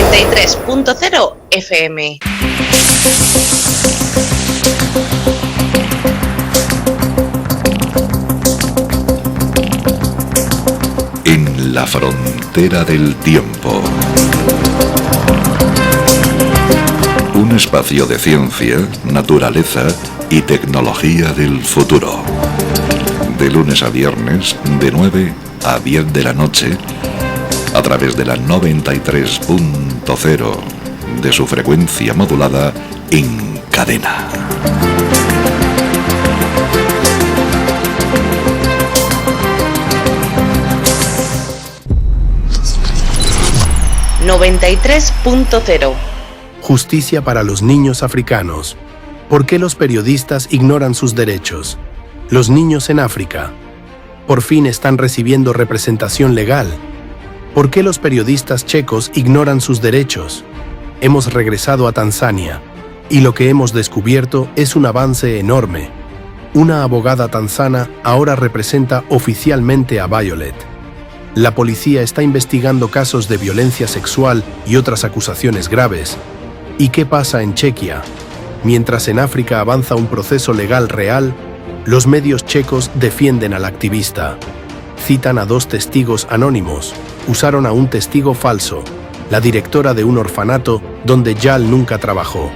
93.0 FM. En la frontera del tiempo. Un espacio de ciencia, naturaleza y tecnología del futuro. De lunes a viernes, de 9 a 10 de la noche, a través de la 93.0 de su frecuencia modulada en cadena. ...93.0. Justicia para los niños africanos. ¿Por qué los periodistas ignoran sus derechos? Los niños en África. Por fin están recibiendo representación legal. ¿Por qué los periodistas checos ignoran sus derechos? Hemos regresado a Tanzania, y lo que hemos descubierto es un avance enorme. Una abogada tanzana ahora representa oficialmente a Violet. La policía está investigando casos de violencia sexual y otras acusaciones graves. ¿Y qué pasa en Chequia? Mientras en África avanza un proceso legal real, los medios checos defienden al activista. Citan a 2 testigos anónimos. Usaron a un testigo falso, la directora de un orfanato donde Jal nunca trabajó.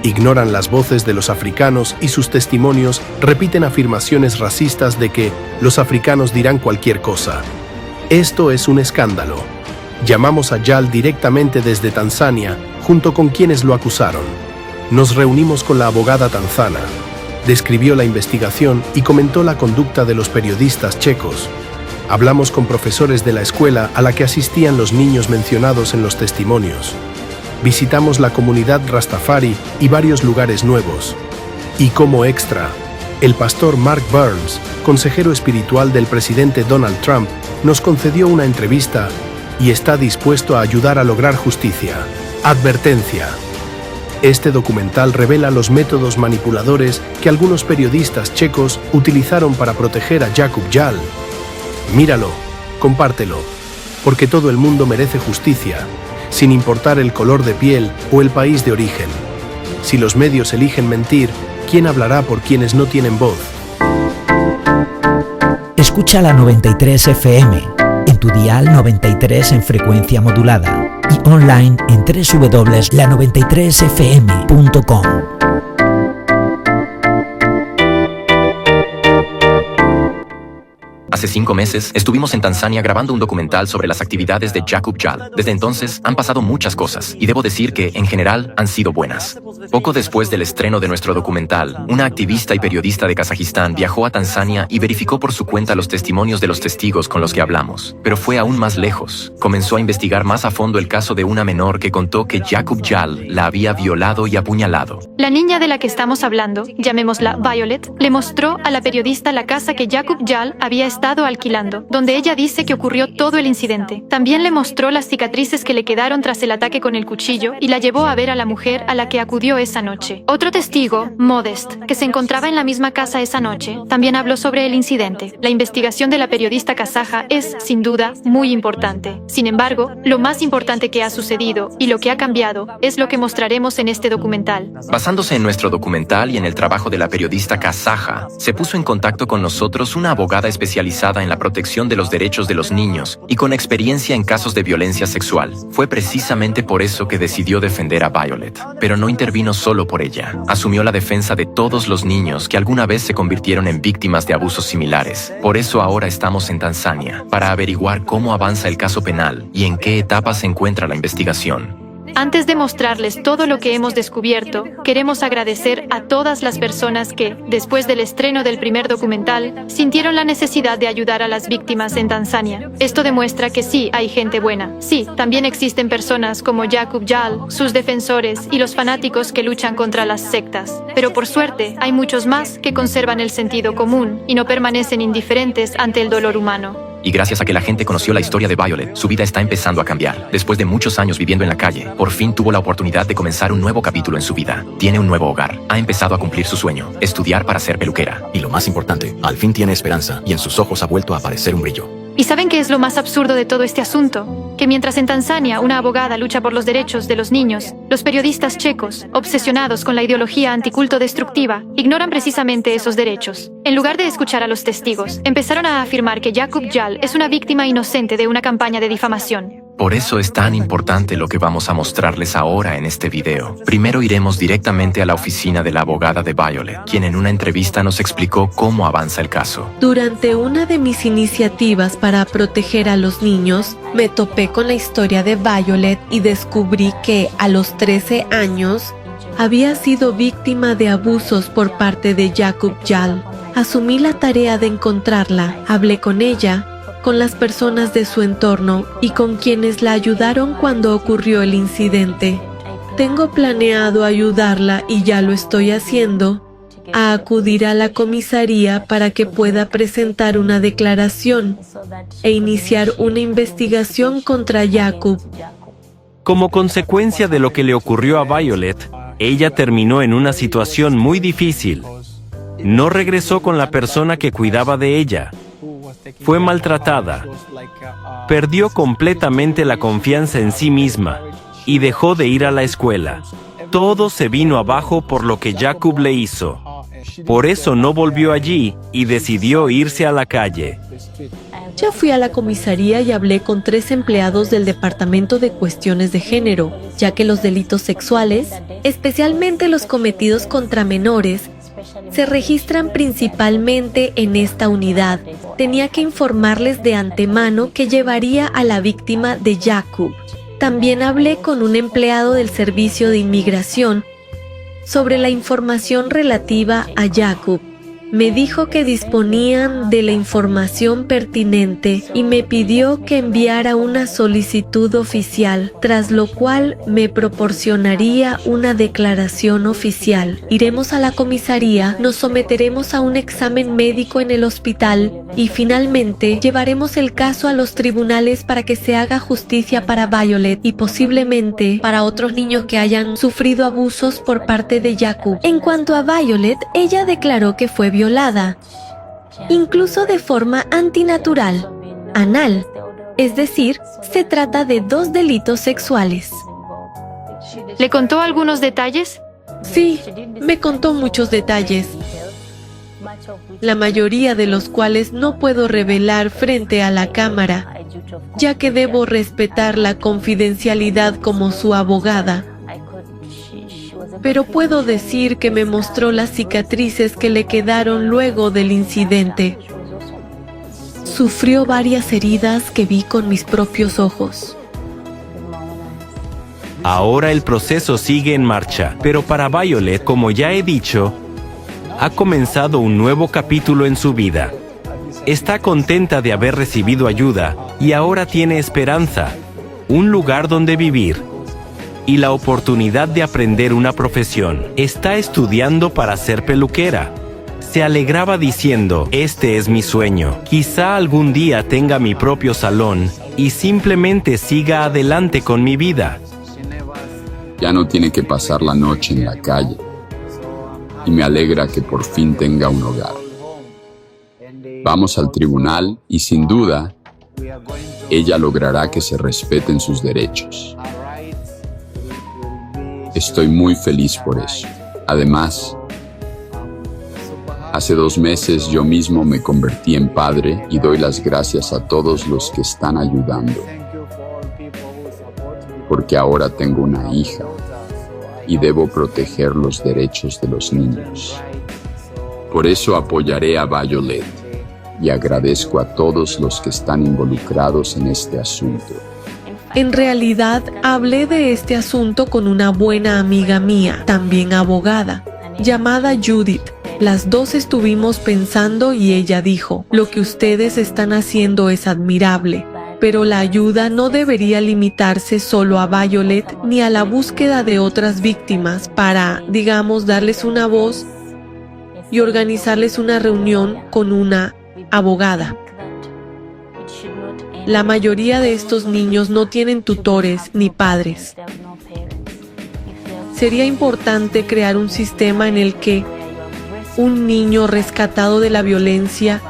Ignoran las voces de los africanos y sus testimonios repiten afirmaciones racistas de que los africanos dirán cualquier cosa. Esto es un escándalo. Llamamos a Jal directamente desde Tanzania, junto con quienes lo acusaron. Nos reunimos con la abogada tanzana. Describió la investigación y comentó la conducta de los periodistas checos. Hablamos con profesores de la escuela a la que asistían los niños mencionados en los testimonios. Visitamos la comunidad Rastafari y varios lugares nuevos. Y como extra, el pastor Mark Burns, consejero espiritual del presidente Donald Trump, nos concedió una entrevista y está dispuesto a ayudar a lograr justicia. Advertencia. Este documental revela los métodos manipuladores que algunos periodistas checos utilizaron para proteger a Jakub Jal. Míralo, compártelo, porque todo el mundo merece justicia, sin importar el color de piel o el país de origen. Si los medios eligen mentir, ¿quién hablará por quienes no tienen voz? Escucha la 93 FM, en tu dial 93 en frecuencia modulada y online en www.la93fm.com. Hace 5 meses estuvimos en Tanzania grabando un documental sobre las actividades de Jakub Jal. Desde entonces han pasado muchas cosas y debo decir que, en general, han sido buenas. Poco después del estreno de nuestro documental, una activista y periodista de Kazajistán viajó a Tanzania y verificó por su cuenta los testimonios de los testigos con los que hablamos. Pero fue aún más lejos. Comenzó a investigar más a fondo el caso de una menor que contó que Jakub Jal la había violado y apuñalado. La niña de la que estamos hablando, llamémosla Violet, le mostró a la periodista la casa que Jakub Jal había estado alquilando, donde ella dice que ocurrió todo el incidente. También le mostró las cicatrices que le quedaron tras el ataque con el cuchillo y la llevó a ver a la mujer a la que acudió esa noche. Otro testigo, Modest, que se encontraba en la misma casa esa noche, también habló sobre el incidente. La investigación de la periodista kazaja es, sin duda, muy importante. Sin embargo, lo más importante que ha sucedido y lo que ha cambiado es lo que mostraremos en este documental. Basándose en nuestro documental y en el trabajo de la periodista kazaja, se puso en contacto con nosotros una abogada especializada en la protección de los derechos de los niños y con experiencia en casos de violencia sexual. Fue precisamente por eso que decidió defender a Violet. Pero no intervino solo por ella. Asumió la defensa de todos los niños que alguna vez se convirtieron en víctimas de abusos similares. Por eso ahora estamos en Tanzania, para averiguar cómo avanza el caso penal y en qué etapa se encuentra la investigación. Antes de mostrarles todo lo que hemos descubierto, queremos agradecer a todas las personas que, después del estreno del primer documental, sintieron la necesidad de ayudar a las víctimas en Tanzania. Esto demuestra que sí hay gente buena. Sí, también existen personas como Jakub Jal, sus defensores y los fanáticos que luchan contra las sectas. Pero por suerte, hay muchos más que conservan el sentido común y no permanecen indiferentes ante el dolor humano. Y gracias a que la gente conoció la historia de Violet, su vida está empezando a cambiar. Después de muchos años viviendo en la calle, por fin tuvo la oportunidad de comenzar un nuevo capítulo en su vida. Tiene un nuevo hogar. Ha empezado a cumplir su sueño, estudiar para ser peluquera. Y lo más importante, al fin tiene esperanza y en sus ojos ha vuelto a aparecer un brillo. ¿Y saben qué es lo más absurdo de todo este asunto? Que mientras en Tanzania una abogada lucha por los derechos de los niños, los periodistas checos, obsesionados con la ideología anticulto destructiva, ignoran precisamente esos derechos. En lugar de escuchar a los testigos, empezaron a afirmar que Jakub Jal es una víctima inocente de una campaña de difamación. Por eso es tan importante lo que vamos a mostrarles ahora en este video. Primero iremos directamente a la oficina de la abogada de Violet, quien en una entrevista nos explicó cómo avanza el caso. Durante una de mis iniciativas para proteger a los niños, me topé con la historia de Violet y descubrí que a los 13 años había sido víctima de abusos por parte de Jakub Jal. Asumí la tarea de encontrarla, hablé con ella, con las personas de su entorno y con quienes la ayudaron cuando ocurrió el incidente. Tengo planeado ayudarla, y ya lo estoy haciendo, a acudir a la comisaría para que pueda presentar una declaración e iniciar una investigación contra Jakub. Como consecuencia de lo que le ocurrió a Violet, ella terminó en una situación muy difícil. No regresó con la persona que cuidaba de ella. Fue maltratada. Perdió completamente la confianza en sí misma y dejó de ir a la escuela. Todo se vino abajo por lo que Jakub le hizo. Por eso no volvió allí y decidió irse a la calle. Ya fui a la comisaría y hablé con 3 empleados del Departamento de Cuestiones de Género, ya que los delitos sexuales, especialmente los cometidos contra menores, se registran principalmente en esta unidad. Tenía que informarles de antemano que llevaría a la víctima de Jakub. También hablé con un empleado del Servicio de Inmigración sobre la información relativa a Jakub. Me dijo que disponían de la información pertinente y me pidió que enviara una solicitud oficial, tras lo cual me proporcionaría una declaración oficial. Iremos a la comisaría, nos someteremos a un examen médico en el hospital y finalmente llevaremos el caso a los tribunales para que se haga justicia para Violet y posiblemente para otros niños que hayan sufrido abusos por parte de Jakub. En cuanto a Violet, ella declaró que fue violada, incluso de forma antinatural, anal, es decir, se trata de 2 delitos sexuales. ¿Le contó algunos detalles? Sí, me contó muchos detalles, la mayoría de los cuales no puedo revelar frente a la cámara, ya que debo respetar la confidencialidad como su abogada. Pero puedo decir que me mostró las cicatrices que le quedaron luego del incidente. Sufrió varias heridas que vi con mis propios ojos. Ahora el proceso sigue en marcha, pero para Violet, como ya he dicho, ha comenzado un nuevo capítulo en su vida. Está contenta de haber recibido ayuda y ahora tiene esperanza, un lugar donde vivir y la oportunidad de aprender una profesión. Está estudiando para ser peluquera. Se alegraba diciendo, este es mi sueño. Quizá algún día tenga mi propio salón y simplemente siga adelante con mi vida. Ya no tiene que pasar la noche en la calle. Y me alegra que por fin tenga un hogar. Vamos al tribunal y sin duda, ella logrará que se respeten sus derechos. Estoy muy feliz por eso. Además, hace 2 meses yo mismo me convertí en padre y doy las gracias a todos los que están ayudando. Porque ahora tengo una hija y debo proteger los derechos de los niños. Por eso apoyaré a Violet y agradezco a todos los que están involucrados en este asunto. En realidad, hablé de este asunto con una buena amiga mía, también abogada, llamada Judith. Las 2 estuvimos pensando y ella dijo, lo que ustedes están haciendo es admirable, pero la ayuda no debería limitarse solo a Violet ni a la búsqueda de otras víctimas para, digamos, darles una voz y organizarles una reunión con una abogada. La mayoría de estos niños no tienen tutores ni padres. Sería importante crear un sistema en el que un niño rescatado de la violencia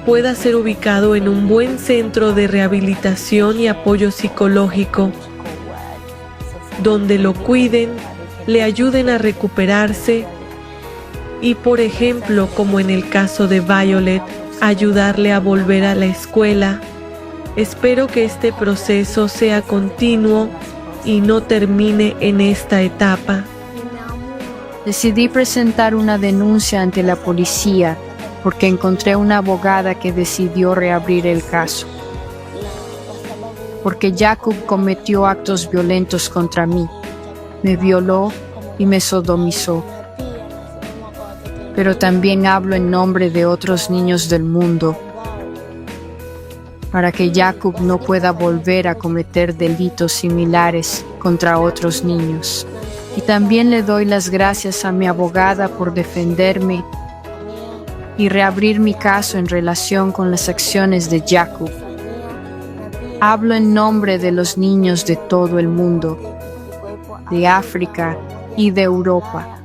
pueda ser ubicado en un buen centro de rehabilitación y apoyo psicológico, donde lo cuiden, le ayuden a recuperarse y, por ejemplo, como en el caso de Violet, ayudarle a volver a la escuela. Espero que este proceso sea continuo y no termine en esta etapa. Decidí presentar una denuncia ante la policía porque encontré una abogada que decidió reabrir el caso. Porque Jakub cometió actos violentos contra mí, me violó y me sodomizó. Pero también hablo en nombre de otros niños del mundo, para que Jakub no pueda volver a cometer delitos similares contra otros niños. Y también le doy las gracias a mi abogada por defenderme y reabrir mi caso en relación con las acciones de Jakub. Hablo en nombre de los niños de todo el mundo, de África y de Europa.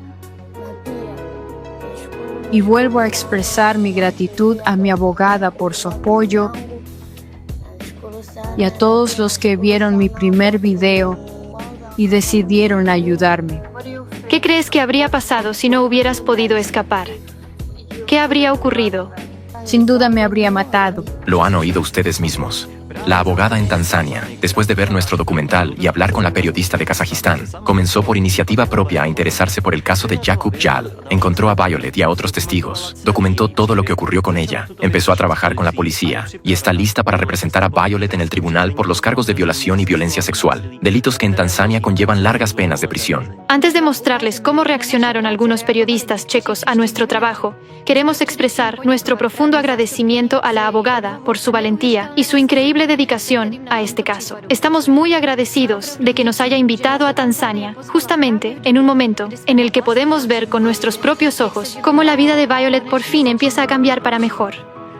Y vuelvo a expresar mi gratitud a mi abogada por su apoyo y a todos los que vieron mi primer video y decidieron ayudarme. ¿Qué crees que habría pasado si no hubieras podido escapar? ¿Qué habría ocurrido? Sin duda me habría matado. Lo han oído ustedes mismos. La abogada en Tanzania, después de ver nuestro documental y hablar con la periodista de Kazajistán, comenzó por iniciativa propia a interesarse por el caso de Jakub Jal. Encontró a Violet y a otros testigos, documentó todo lo que ocurrió con ella, empezó a trabajar con la policía y está lista para representar a Violet en el tribunal por los cargos de violación y violencia sexual, delitos que en Tanzania conllevan largas penas de prisión. Antes de mostrarles cómo reaccionaron algunos periodistas checos a nuestro trabajo, queremos expresar nuestro profundo agradecimiento a la abogada por su valentía y su increíble dedicación a este caso. Estamos muy agradecidos de que nos haya invitado a Tanzania, justamente en un momento en el que podemos ver con nuestros propios ojos cómo la vida de Violet por fin empieza a cambiar para mejor.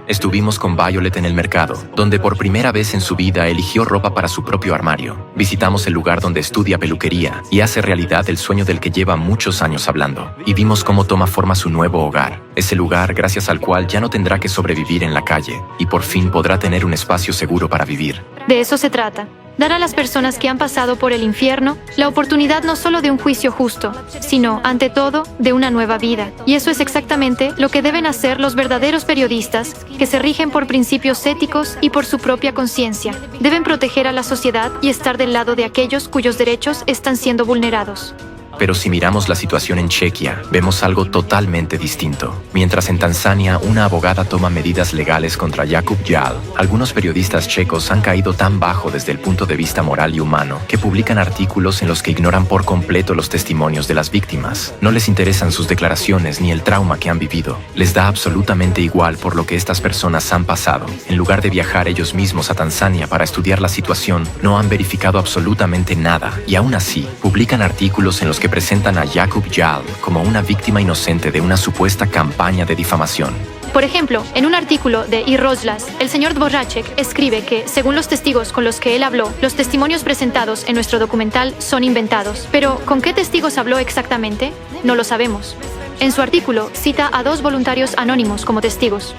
Estuvimos con Violet en el mercado, donde por primera vez en su vida eligió ropa para su propio armario. Visitamos el lugar donde estudia peluquería y hace realidad el sueño del que lleva muchos años hablando. Y vimos cómo toma forma su nuevo hogar, ese lugar gracias al cual ya no tendrá que sobrevivir en la calle y por fin podrá tener un espacio seguro para vivir. De eso se trata. Dar a las personas que han pasado por el infierno la oportunidad no solo de un juicio justo, sino, ante todo, de una nueva vida. Y eso es exactamente lo que deben hacer los verdaderos periodistas, que se rigen por principios éticos y por su propia conciencia. Deben proteger a la sociedad y estar del lado de aquellos cuyos derechos están siendo vulnerados. Pero si miramos la situación en Chequia, vemos algo totalmente distinto. Mientras en Tanzania una abogada toma medidas legales contra Jakub Jal, algunos periodistas checos han caído tan bajo desde el punto de vista moral y humano que publican artículos en los que ignoran por completo los testimonios de las víctimas. No les interesan sus declaraciones ni el trauma que han vivido. Les da absolutamente igual por lo que estas personas han pasado. En lugar de viajar ellos mismos a Tanzania para estudiar la situación, no han verificado absolutamente nada y aún así publican artículos en los que presentan a Jakub Jal como una víctima inocente de una supuesta campaña de difamación. Por ejemplo, en un artículo de Irrozlas, el señor Dvořáček escribe que, según los testigos con los que él habló, los testimonios presentados en nuestro documental son inventados. Pero, ¿con qué testigos habló exactamente? No lo sabemos. En su artículo cita a 2 voluntarios anónimos como testigos,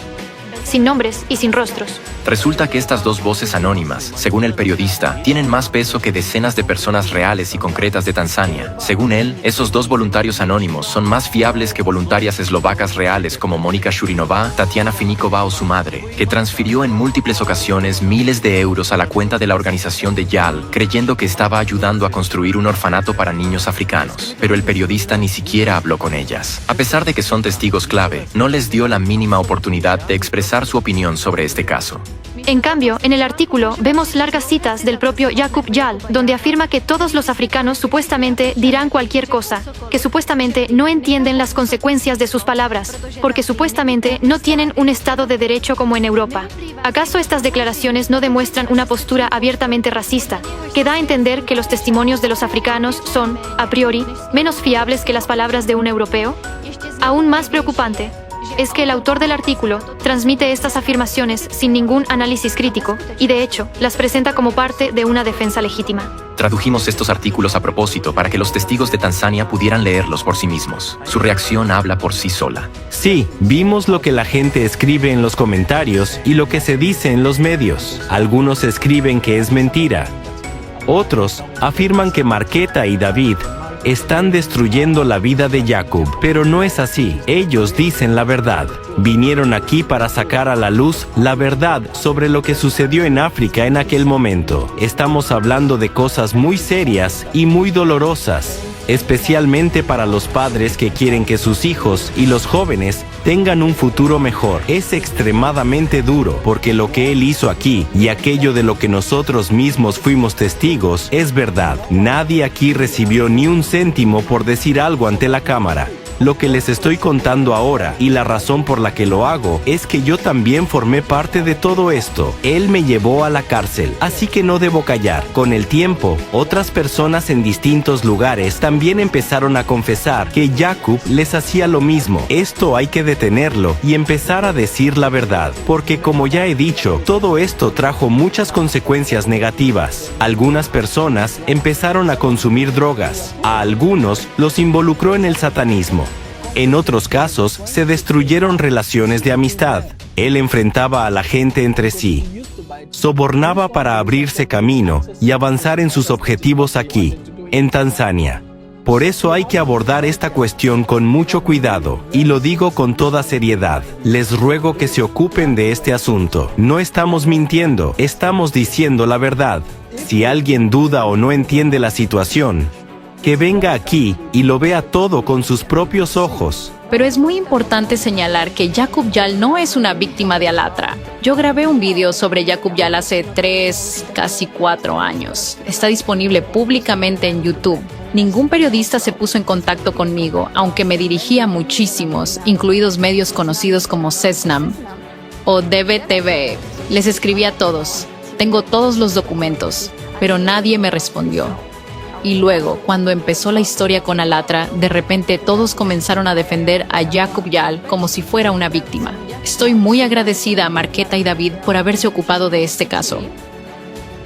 sin nombres y sin rostros. Resulta que estas 2 voces anónimas, según el periodista, tienen más peso que decenas de personas reales y concretas de Tanzania. Según él, esos 2 voluntarios anónimos son más fiables que voluntarias eslovacas reales como Mónica Šurinová, Tatiana Finíková o su madre, que transfirió en múltiples ocasiones miles de euros a la cuenta de la organización de Jal, creyendo que estaba ayudando a construir un orfanato para niños africanos. Pero el periodista ni siquiera habló con ellas. A pesar de que son testigos clave, no les dio la mínima oportunidad de expresar su opinión sobre este caso. En cambio, en el artículo vemos largas citas del propio Jakub Jal, donde afirma que todos los africanos supuestamente dirán cualquier cosa, que supuestamente no entienden las consecuencias de sus palabras, porque supuestamente no tienen un Estado de Derecho como en Europa. ¿Acaso estas declaraciones no demuestran una postura abiertamente racista, que da a entender que los testimonios de los africanos son, a priori, menos fiables que las palabras de un europeo? Aún más preocupante, es que el autor del artículo transmite estas afirmaciones sin ningún análisis crítico y, de hecho, las presenta como parte de una defensa legítima. Tradujimos estos artículos a propósito para que los testigos de Tanzania pudieran leerlos por sí mismos. Su reacción habla por sí sola. Sí, vimos lo que la gente escribe en los comentarios y lo que se dice en los medios. Algunos escriben que es mentira. Otros afirman que Marqueta y David están destruyendo la vida de Jacob, pero no es así. Ellos dicen la verdad. Vinieron aquí para sacar a la luz la verdad sobre lo que sucedió en África en aquel momento. Estamos hablando de cosas muy serias y muy dolorosas, especialmente para los padres que quieren que sus hijos y los jóvenes tengan un futuro mejor. Es extremadamente duro, porque lo que él hizo aquí y aquello de lo que nosotros mismos fuimos testigos es verdad. Nadie aquí recibió ni un céntimo por decir algo ante la cámara. Lo que les estoy contando ahora y la razón por la que lo hago es que yo también formé parte de todo esto. Él me llevó a la cárcel, así que no debo callar. Con el tiempo, otras personas en distintos lugares también empezaron a confesar que Jacob les hacía lo mismo. Esto hay que detenerlo y empezar a decir la verdad, porque como ya he dicho, todo esto trajo muchas consecuencias negativas. Algunas personas empezaron a consumir drogas, a algunos los involucró en el satanismo. En otros casos, se destruyeron relaciones de amistad. Él enfrentaba a la gente entre sí. Sobornaba para abrirse camino y avanzar en sus objetivos aquí, en Tanzania. Por eso hay que abordar esta cuestión con mucho cuidado, y lo digo con toda seriedad. Les ruego que se ocupen de este asunto. No estamos mintiendo, estamos diciendo la verdad. Si alguien duda o no entiende la situación, que venga aquí y lo vea todo con sus propios ojos. Pero es muy importante señalar que Jacob Yal no es una víctima de Alatra. Yo grabé un video sobre Jacob Yal hace 3, casi 4 años. Está disponible públicamente en YouTube. Ningún periodista se puso en contacto conmigo, aunque me dirigí a muchísimos, incluidos medios conocidos como SESNAM o DBTV. Les escribí a todos. Tengo todos los documentos, pero nadie me respondió. Y luego, cuando empezó la historia con Alatra, de repente todos comenzaron a defender a Jacob Yal como si fuera una víctima. Estoy muy agradecida a Marqueta y David por haberse ocupado de este caso,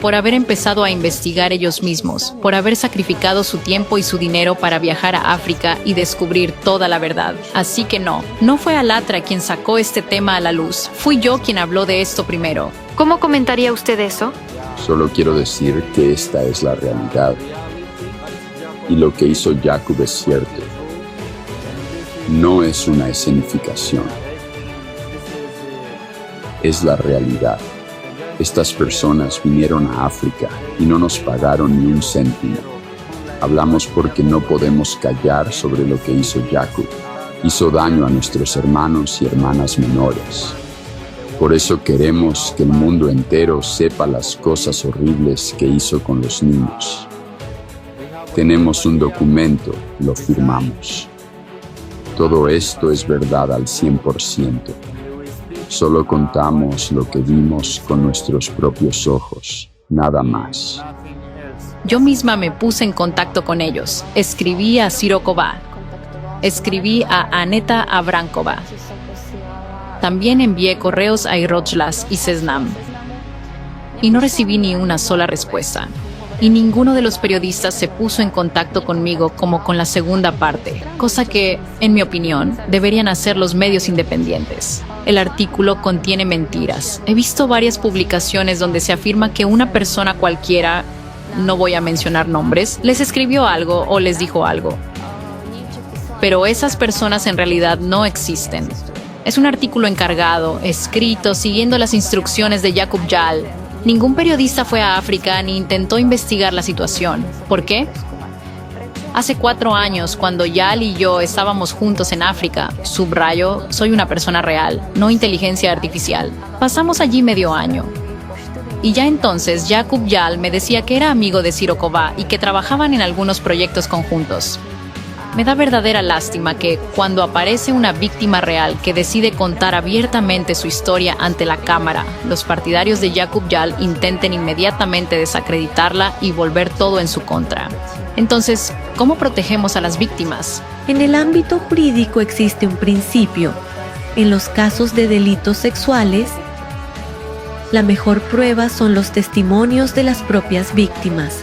por haber empezado a investigar ellos mismos, por haber sacrificado su tiempo y su dinero para viajar a África y descubrir toda la verdad. Así que no fue Alatra quien sacó este tema a la luz, fui yo quien habló de esto primero. ¿Cómo comentaría usted eso? Solo quiero decir que esta es la realidad. Y lo que hizo Jacob es cierto. No es una escenificación. Es la realidad. Estas personas vinieron a África y no nos pagaron ni un céntimo. Hablamos porque no podemos callar sobre lo que hizo Jacob. Hizo daño a nuestros hermanos y hermanas menores. Por eso queremos que el mundo entero sepa las cosas horribles que hizo con los niños. Tenemos un documento, lo firmamos. Todo esto es verdad al 100%. Solo contamos lo que vimos con nuestros propios ojos, nada más. Yo misma me puse en contacto con ellos. Escribí a Ciro Kova. Escribí a Aneta Abrankova. También envié correos a Irojlas y Sesnam. Y no recibí ni una sola respuesta. Y ninguno de los periodistas se puso en contacto conmigo como con la segunda parte, cosa que, en mi opinión, deberían hacer los medios independientes. El artículo contiene mentiras. He visto varias publicaciones donde se afirma que una persona cualquiera, no voy a mencionar nombres, les escribió algo o les dijo algo. Pero esas personas en realidad no existen. Es un artículo encargado, escrito, siguiendo las instrucciones de Jacob Yal. Ningún periodista fue a África ni intentó investigar la situación. ¿Por qué? Hace 4 años, cuando Yal y yo estábamos juntos en África, subrayo, soy una persona real, no inteligencia artificial. Pasamos allí medio año. Y ya entonces Jacob Yal me decía que era amigo de Ciro Kova y que trabajaban en algunos proyectos conjuntos. Me da verdadera lástima que, cuando aparece una víctima real que decide contar abiertamente su historia ante la cámara, los partidarios de Jacob Yal intenten inmediatamente desacreditarla y volver todo en su contra. Entonces, ¿cómo protegemos a las víctimas? En el ámbito jurídico existe un principio. En los casos de delitos sexuales, la mejor prueba son los testimonios de las propias víctimas.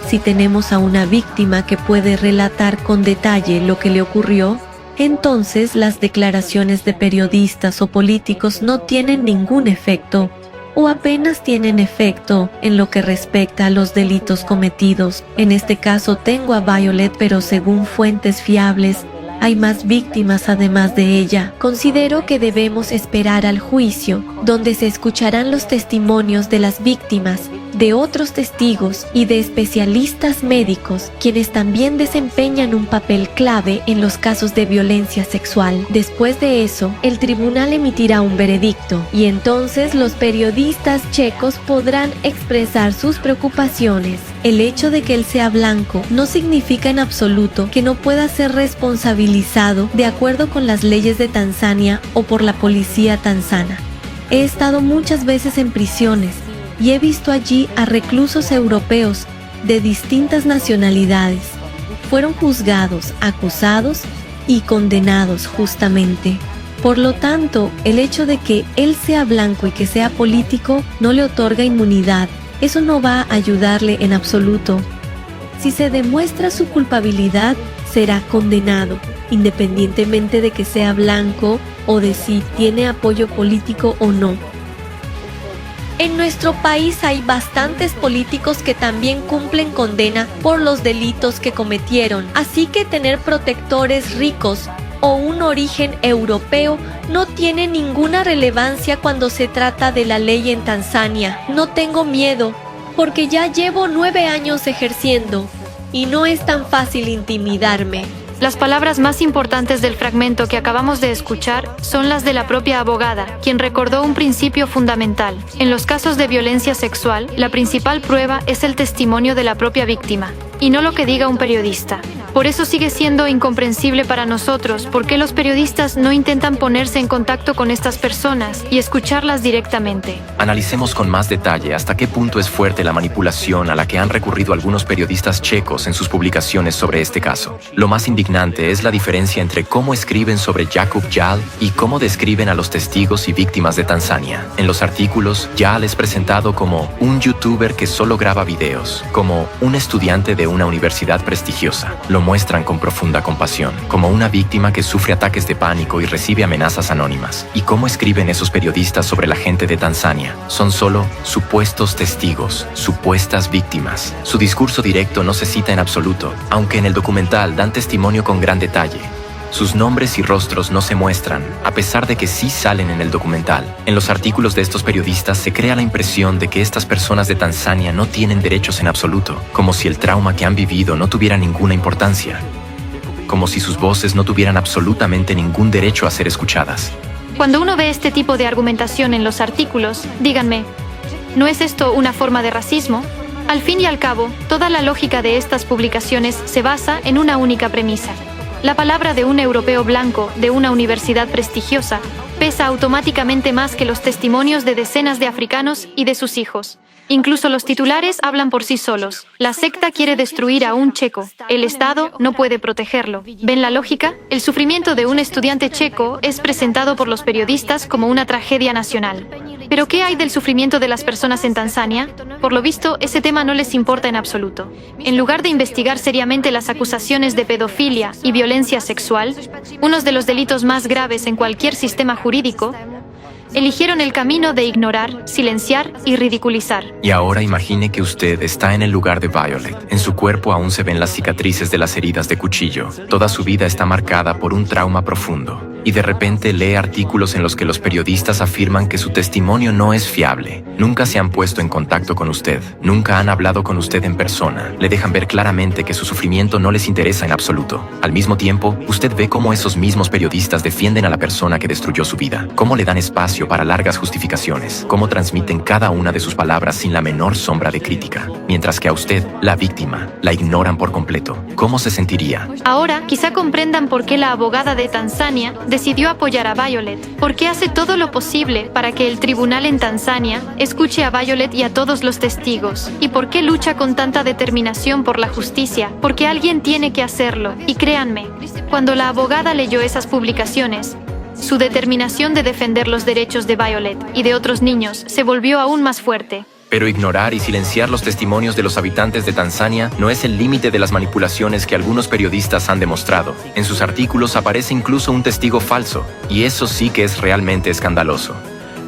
Si tenemos a una víctima que puede relatar con detalle lo que le ocurrió, entonces las declaraciones de periodistas o políticos no tienen ningún efecto, o apenas tienen efecto en lo que respecta a los delitos cometidos. En este caso tengo a Violet, pero según fuentes fiables, hay más víctimas además de ella. Considero que debemos esperar al juicio, donde se escucharán los testimonios de las víctimas, de otros testigos y de especialistas médicos, quienes también desempeñan un papel clave en los casos de violencia sexual. Después de eso, el tribunal emitirá un veredicto, y entonces los periodistas checos podrán expresar sus preocupaciones. El hecho de que él sea blanco no significa en absoluto que no pueda ser responsabilizado de acuerdo con las leyes de Tanzania o por la policía tanzana. He estado muchas veces en prisiones y he visto allí a reclusos europeos de distintas nacionalidades. Fueron juzgados, acusados y condenados justamente. Por lo tanto, el hecho de que él sea blanco y que sea político no le otorga inmunidad. Eso no va a ayudarle en absoluto. Si se demuestra su culpabilidad, será condenado, independientemente de que sea blanco o de si tiene apoyo político o no. En nuestro país hay bastantes políticos que también cumplen condena por los delitos que cometieron, así que tener protectores ricos o un origen europeo no tiene ninguna relevancia cuando se trata de la ley en Tanzania. No tengo miedo, porque ya llevo 9 años ejerciendo y no es tan fácil intimidarme. Las palabras más importantes del fragmento que acabamos de escuchar son las de la propia abogada, quien recordó un principio fundamental. En los casos de violencia sexual, la principal prueba es el testimonio de la propia víctima, y no lo que diga un periodista. Por eso sigue siendo incomprensible para nosotros por qué los periodistas no intentan ponerse en contacto con estas personas y escucharlas directamente. Analicemos con más detalle hasta qué punto es fuerte la manipulación a la que han recurrido algunos periodistas checos en sus publicaciones sobre este caso. Lo más indignante es la diferencia entre cómo escriben sobre Jakub Jal y cómo describen a los testigos y víctimas de Tanzania. En los artículos, Jal es presentado como un youtuber que solo graba videos, como un estudiante de una universidad prestigiosa. Lo muestran con profunda compasión, como una víctima que sufre ataques de pánico y recibe amenazas anónimas. ¿Y cómo escriben esos periodistas sobre la gente de Tanzania? Son solo supuestos testigos, supuestas víctimas. Su discurso directo no se cita en absoluto, aunque en el documental dan testimonio con gran detalle. Sus nombres y rostros no se muestran, a pesar de que sí salen en el documental. En los artículos de estos periodistas se crea la impresión de que estas personas de Tanzania no tienen derechos en absoluto, como si el trauma que han vivido no tuviera ninguna importancia, como si sus voces no tuvieran absolutamente ningún derecho a ser escuchadas. Cuando uno ve este tipo de argumentación en los artículos, díganme, ¿no es esto una forma de racismo? Al fin y al cabo, toda la lógica de estas publicaciones se basa en una única premisa. La palabra de un europeo blanco de una universidad prestigiosa pesa automáticamente más que los testimonios de decenas de africanos y de sus hijos. Incluso los titulares hablan por sí solos. La secta quiere destruir a un checo. El Estado no puede protegerlo. ¿Ven la lógica? El sufrimiento de un estudiante checo es presentado por los periodistas como una tragedia nacional. ¿Pero qué hay del sufrimiento de las personas en Tanzania? Por lo visto, ese tema no les importa en absoluto. En lugar de investigar seriamente las acusaciones de pedofilia y violencia sexual, unos de los delitos más graves en cualquier sistema jurídico, eligieron el camino de ignorar, silenciar y ridiculizar. Y ahora imagine que usted está en el lugar de Violet. En su cuerpo aún se ven las cicatrices de las heridas de cuchillo. Toda su vida está marcada por un trauma profundo. Y de repente lee artículos en los que los periodistas afirman que su testimonio no es fiable. Nunca se han puesto en contacto con usted. Nunca han hablado con usted en persona. Le dejan ver claramente que su sufrimiento no les interesa en absoluto. Al mismo tiempo, usted ve cómo esos mismos periodistas defienden a la persona que destruyó su vida. Cómo le dan espacio para largas justificaciones. Cómo transmiten cada una de sus palabras sin la menor sombra de crítica. Mientras que a usted, la víctima, la ignoran por completo. ¿Cómo se sentiría? Ahora, quizá comprendan por qué la abogada de Tanzania decidió apoyar a Violet, porque hace todo lo posible para que el tribunal en Tanzania escuche a Violet y a todos los testigos, y por qué lucha con tanta determinación por la justicia, porque alguien tiene que hacerlo. Y créanme, cuando la abogada leyó esas publicaciones, Su determinación de defender los derechos de Violet y de otros niños se volvió aún más fuerte. Pero ignorar y silenciar los testimonios de los habitantes de Tanzania no es el límite de las manipulaciones que algunos periodistas han demostrado. En sus artículos aparece incluso un testigo falso, y eso sí que es realmente escandaloso.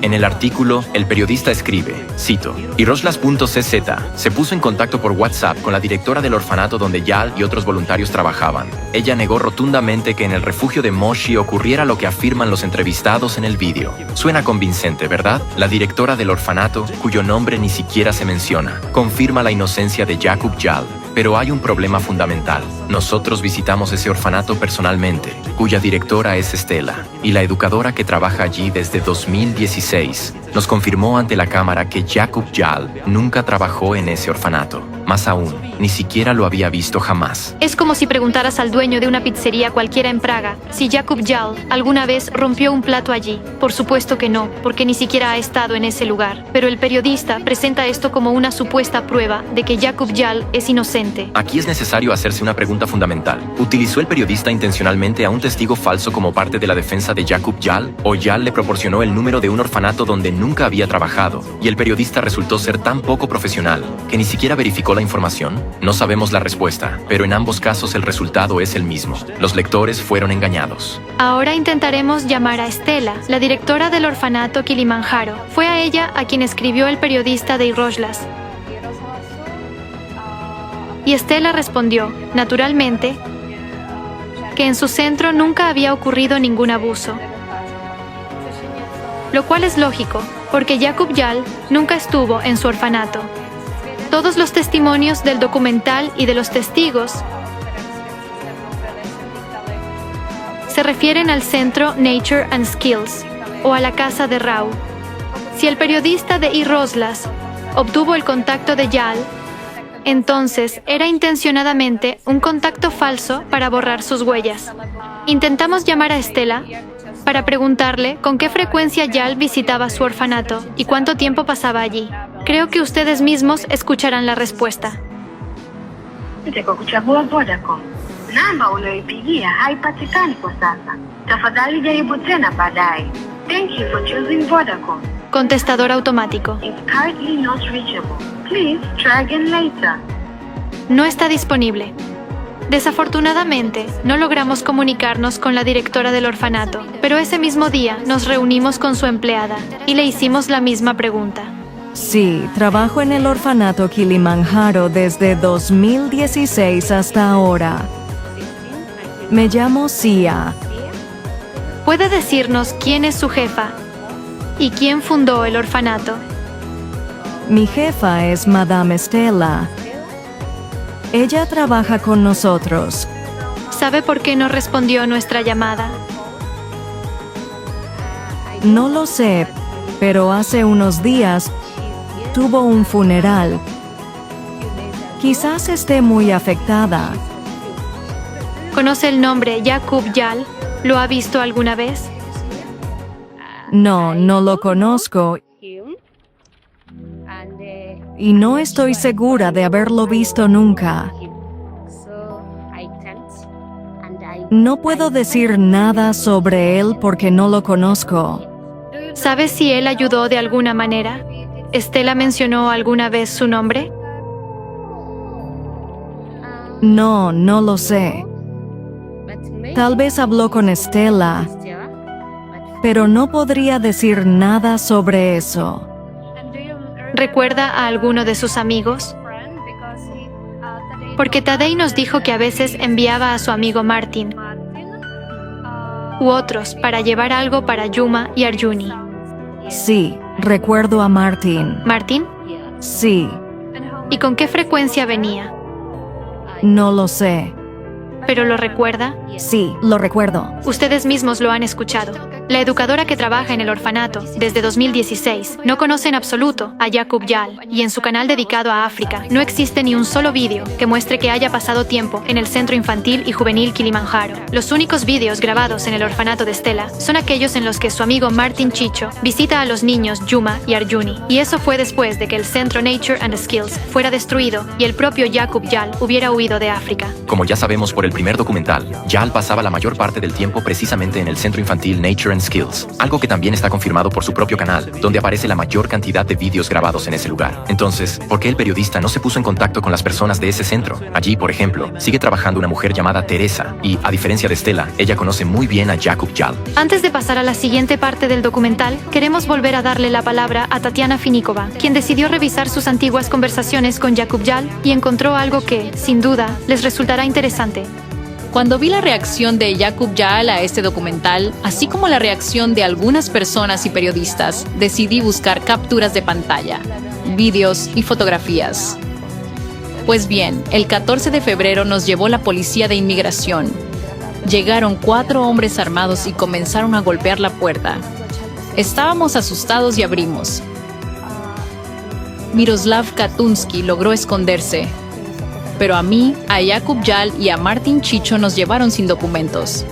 En el artículo, el periodista escribe, cito, Iroslas.cz se puso en contacto por WhatsApp con la directora del orfanato donde Yal y otros voluntarios trabajaban. Ella negó rotundamente que en el refugio de Moshi ocurriera lo que afirman los entrevistados en el vídeo. Suena convincente, ¿verdad? La directora del orfanato, cuyo nombre ni siquiera se menciona, confirma la inocencia de Yaqub Yal. Pero hay un problema fundamental. Nosotros visitamos ese orfanato personalmente, cuya directora es Estela, y la educadora que trabaja allí desde 2016 nos confirmó ante la cámara que Yaqub Yal nunca trabajó en ese orfanato. Más aún, ni siquiera lo había visto jamás. Es como si preguntaras al dueño de una pizzería cualquiera en Praga si Yaqub Yal alguna vez rompió un plato allí. Por supuesto que no, porque ni siquiera ha estado en ese lugar. Pero el periodista presenta esto como una supuesta prueba de que Yaqub Yal es inocente. Aquí es necesario hacerse una pregunta fundamental. ¿Utilizó el periodista intencionalmente a un testigo falso como parte de la defensa de Yaqub Yal? ¿O Yal le proporcionó el número de un orfanato donde nunca había trabajado y el periodista resultó ser tan poco profesional que ni siquiera verificó la información? No sabemos la respuesta, pero en ambos casos el resultado es el mismo. Los lectores fueron engañados. Ahora intentaremos llamar a Estela, la directora del orfanato Kilimanjaro. Fue a ella a quien escribió el periodista de Iroslas. Y Estela respondió, naturalmente, que en su centro nunca había ocurrido ningún abuso. Lo cual es lógico, porque Yaqub Yal nunca estuvo en su orfanato. Todos los testimonios del documental y de los testigos se refieren al centro Nature and Skills, o a la casa de Rau. Si el periodista de Iroslas obtuvo el contacto de Yal, entonces era intencionadamente un contacto falso para borrar sus huellas. Intentamos llamar a Estela para preguntarle con qué frecuencia Yal visitaba su orfanato y cuánto tiempo pasaba allí. Creo que ustedes mismos escucharán la respuesta. Kuchagua Vodacom. Namba unayoipigia haipatikani kwa sasa. Tafadhali jaribu tena baadaye. Thank you for choosing Vodacom. Contestador automático. Is currently not reachable. Please try again later. No está disponible. Desafortunadamente, no logramos comunicarnos con la directora del orfanato, pero ese mismo día nos reunimos con su empleada y le hicimos la misma pregunta. Sí, trabajo en el orfanato Kilimanjaro desde 2016 hasta ahora. Me llamo Sia. ¿Puede decirnos quién es su jefa y quién fundó el orfanato? Mi jefa es Madame Estela. Ella trabaja con nosotros. ¿Sabe por qué no respondió nuestra llamada? No lo sé, pero hace unos días tuvo un funeral. Quizás esté muy afectada. ¿Conoce el nombre Yaqub Yal? ¿Lo ha visto alguna vez? No, no lo conozco. Y no estoy segura de haberlo visto nunca. No puedo decir nada sobre él porque no lo conozco. ¿Sabe si él ayudó de alguna manera? ¿Estela mencionó alguna vez su nombre? No, no lo sé. Tal vez habló con Estela, pero no podría decir nada sobre eso. ¿Recuerda a alguno de sus amigos? Porque Tadei nos dijo que a veces enviaba a su amigo Martin u otros para llevar algo para Yuma y Arjuni. Sí, recuerdo a Martin. ¿Martin? Sí. ¿Y con qué frecuencia venía? No lo sé. ¿Pero lo recuerda? Sí, lo recuerdo. Ustedes mismos lo han escuchado. La educadora que trabaja en el orfanato desde 2016 no conoce en absoluto a Yaqub Yal, y en su canal dedicado a África no existe ni un solo vídeo que muestre que haya pasado tiempo en el Centro Infantil y Juvenil Kilimanjaro. Los únicos vídeos grabados en el orfanato de Estela son aquellos en los que su amigo Martin Chicho visita a los niños Yuma y Arjuni, y eso fue después de que el centro Nature and Skills fuera destruido y el propio Yaqub Yal hubiera huido de África. Como ya sabemos por el primer documental, Yal pasaba la mayor parte del tiempo precisamente en el centro infantil Nature and One Skills, algo que también está confirmado por su propio canal, donde aparece la mayor cantidad de vídeos grabados en ese lugar. Entonces, ¿por qué el periodista no se puso en contacto con las personas de ese centro? Allí, por ejemplo, sigue trabajando una mujer llamada Teresa y, a diferencia de Stella, ella conoce muy bien a Jakub Jal. Antes de pasar a la siguiente parte del documental, queremos volver a darle la palabra a Tatiana Finikova, quien decidió revisar sus antiguas conversaciones con Jakub Jal y encontró algo que, sin duda, les resultará interesante. Cuando vi la reacción de Jakub Jal a este documental, así como la reacción de algunas personas y periodistas, decidí buscar capturas de pantalla, vídeos y fotografías. Pues bien, el 14 de febrero nos llevó la policía de inmigración. Llegaron 4 hombres armados y comenzaron a golpear la puerta. Estábamos asustados y abrimos. Miroslav Katunsky logró esconderse, pero a mí, a Jakub Jal y a Martin Chicho nos llevaron sin documentos.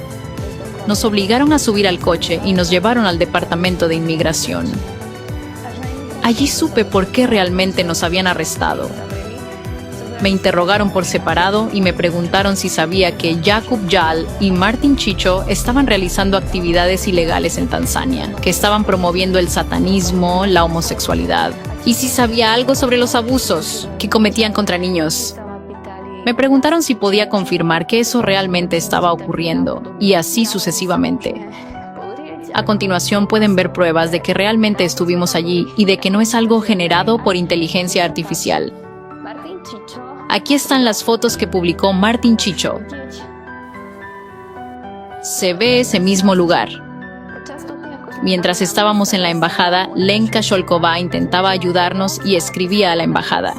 Nos obligaron a subir al coche y nos llevaron al departamento de inmigración. Allí supe por qué realmente nos habían arrestado. Me interrogaron por separado y me preguntaron si sabía que Jakub Jal y Martin Chicho estaban realizando actividades ilegales en Tanzania, que estaban promoviendo el satanismo, la homosexualidad, y si sabía algo sobre los abusos que cometían contra niños. Me preguntaron si podía confirmar que eso realmente estaba ocurriendo, y así sucesivamente. A continuación pueden ver pruebas de que realmente estuvimos allí y de que no es algo generado por inteligencia artificial. Aquí están las fotos que publicó Martin Chicho. Se ve ese mismo lugar. Mientras estábamos en la embajada, Lenka Sholkova intentaba ayudarnos y escribía a la embajada.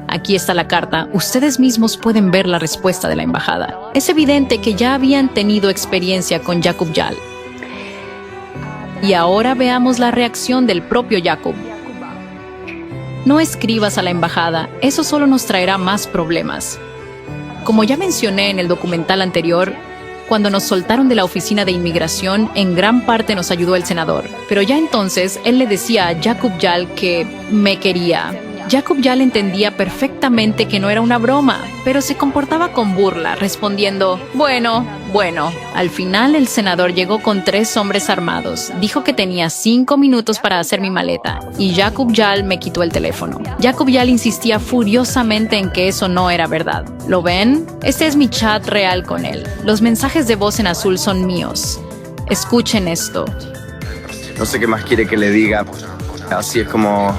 Aquí está la carta. Ustedes mismos pueden ver la respuesta de la embajada. Es evidente que ya habían tenido experiencia con Jakub Jal. Y ahora veamos la reacción del propio Jakub. No escribas a la embajada, eso solo nos traerá más problemas. Como ya mencioné en el documental anterior, cuando nos soltaron de la oficina de inmigración, en gran parte nos ayudó el senador. Pero ya entonces, él le decía a Jakub Jal que me quería. Jakub Jal entendía perfectamente que no era una broma, pero se comportaba con burla, respondiendo, bueno. Al final, el senador llegó con 3 hombres armados. Dijo que tenía 5 minutos para hacer mi maleta, y Jakub Jal me quitó el teléfono. Jakub Jal insistía furiosamente en que eso no era verdad. ¿Lo ven? Este es mi chat real con él. Los mensajes de voz en azul son míos. Escuchen esto. No sé qué más quiere que le diga. Así es como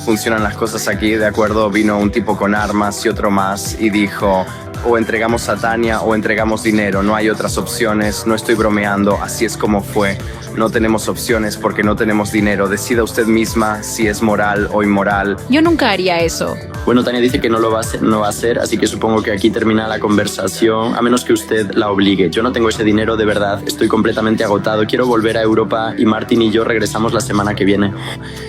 funcionan las cosas aquí, ¿de acuerdo? Vino un tipo con armas y otro más y dijo, o entregamos a Tania o entregamos dinero, no hay otras opciones, no estoy bromeando, así es como fue. No tenemos opciones porque no tenemos dinero. Decida usted misma si es moral o inmoral. Yo nunca haría eso. Bueno, Tania dice que no lo va a hacer, así que supongo que aquí termina la conversación, a menos que usted la obligue. Yo no tengo ese dinero de verdad, estoy completamente agotado, quiero volver a Europa y Martin y yo regresamos la semana que viene.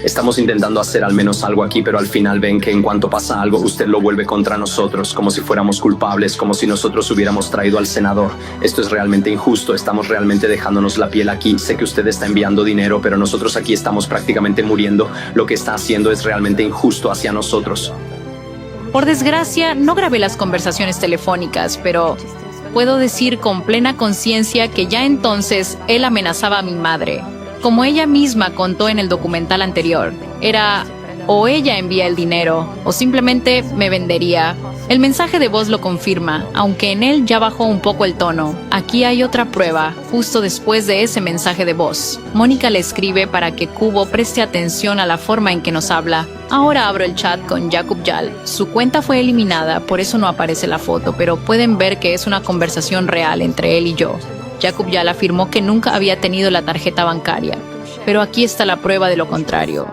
Estamos intentando hacer al menos algo aquí, pero al final ven que en cuanto pasa algo, usted lo vuelve contra nosotros, como si fuéramos culpables, como si nosotros hubiéramos traído al senador. Esto es realmente injusto, estamos realmente dejándonos la piel aquí. Sé que usted está enviando dinero, pero nosotros aquí estamos prácticamente muriendo. Lo que está haciendo es realmente injusto hacia nosotros. Por desgracia, no grabé las conversaciones telefónicas, pero puedo decir con plena conciencia que ya entonces él amenazaba a mi madre. Como ella misma contó en el documental anterior, era o ella envía el dinero o simplemente me vendería. El mensaje de voz lo confirma, aunque en él ya bajó un poco el tono. Aquí hay otra prueba, justo después de ese mensaje de voz. Mónica le escribe para que Kubo preste atención a la forma en que nos habla. Ahora abro el chat con Jakub Jal. Su cuenta fue eliminada, por eso no aparece la foto, pero pueden ver que es una conversación real entre él y yo. Jakub Jal afirmó que nunca había tenido la tarjeta bancaria, pero aquí está la prueba de lo contrario.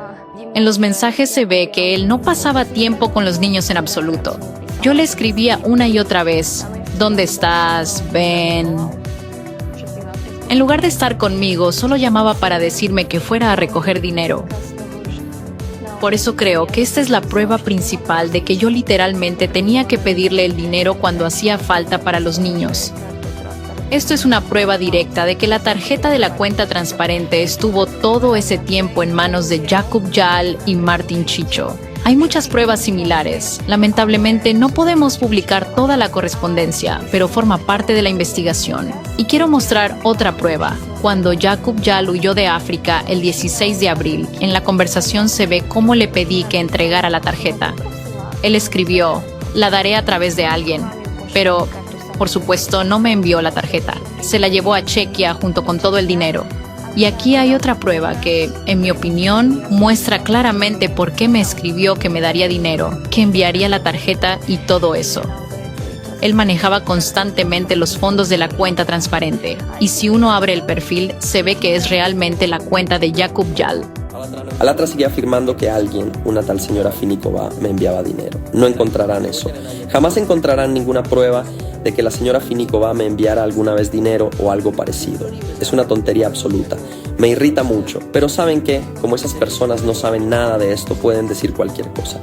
En los mensajes se ve que él no pasaba tiempo con los niños en absoluto. Yo le escribía una y otra vez, ¿dónde estás? Ven. En lugar de estar conmigo, solo llamaba para decirme que fuera a recoger dinero. Por eso creo que esta es la prueba principal de que yo literalmente tenía que pedirle el dinero cuando hacía falta para los niños. Esto es una prueba directa de que la tarjeta de la cuenta transparente estuvo todo ese tiempo en manos de Jakub Jal y Martin Chicho. Hay muchas pruebas similares. Lamentablemente no podemos publicar toda la correspondencia, pero forma parte de la investigación. Y quiero mostrar otra prueba. Cuando Yaqub Yal huyó de África el 16 de abril, en la conversación se ve cómo le pedí que entregara la tarjeta. Él escribió, la daré a través de alguien, pero, por supuesto, no me envió la tarjeta. Se la llevó a Chequia junto con todo el dinero. Y aquí hay otra prueba que, en mi opinión, muestra claramente por qué me escribió que me daría dinero, que enviaría la tarjeta y todo eso. Él manejaba constantemente los fondos de la cuenta transparente, y si uno abre el perfil, se ve que es realmente la cuenta de Yaqub Yal. Alatra sigue afirmando que alguien, una tal señora Finikova, me enviaba dinero. No encontrarán eso. Jamás encontrarán ninguna prueba de que la señora Finikova me enviara alguna vez dinero o algo parecido. Es una tontería absoluta. Me irrita mucho, pero ¿saben qué? Como esas personas no saben nada de esto, pueden decir cualquier cosa.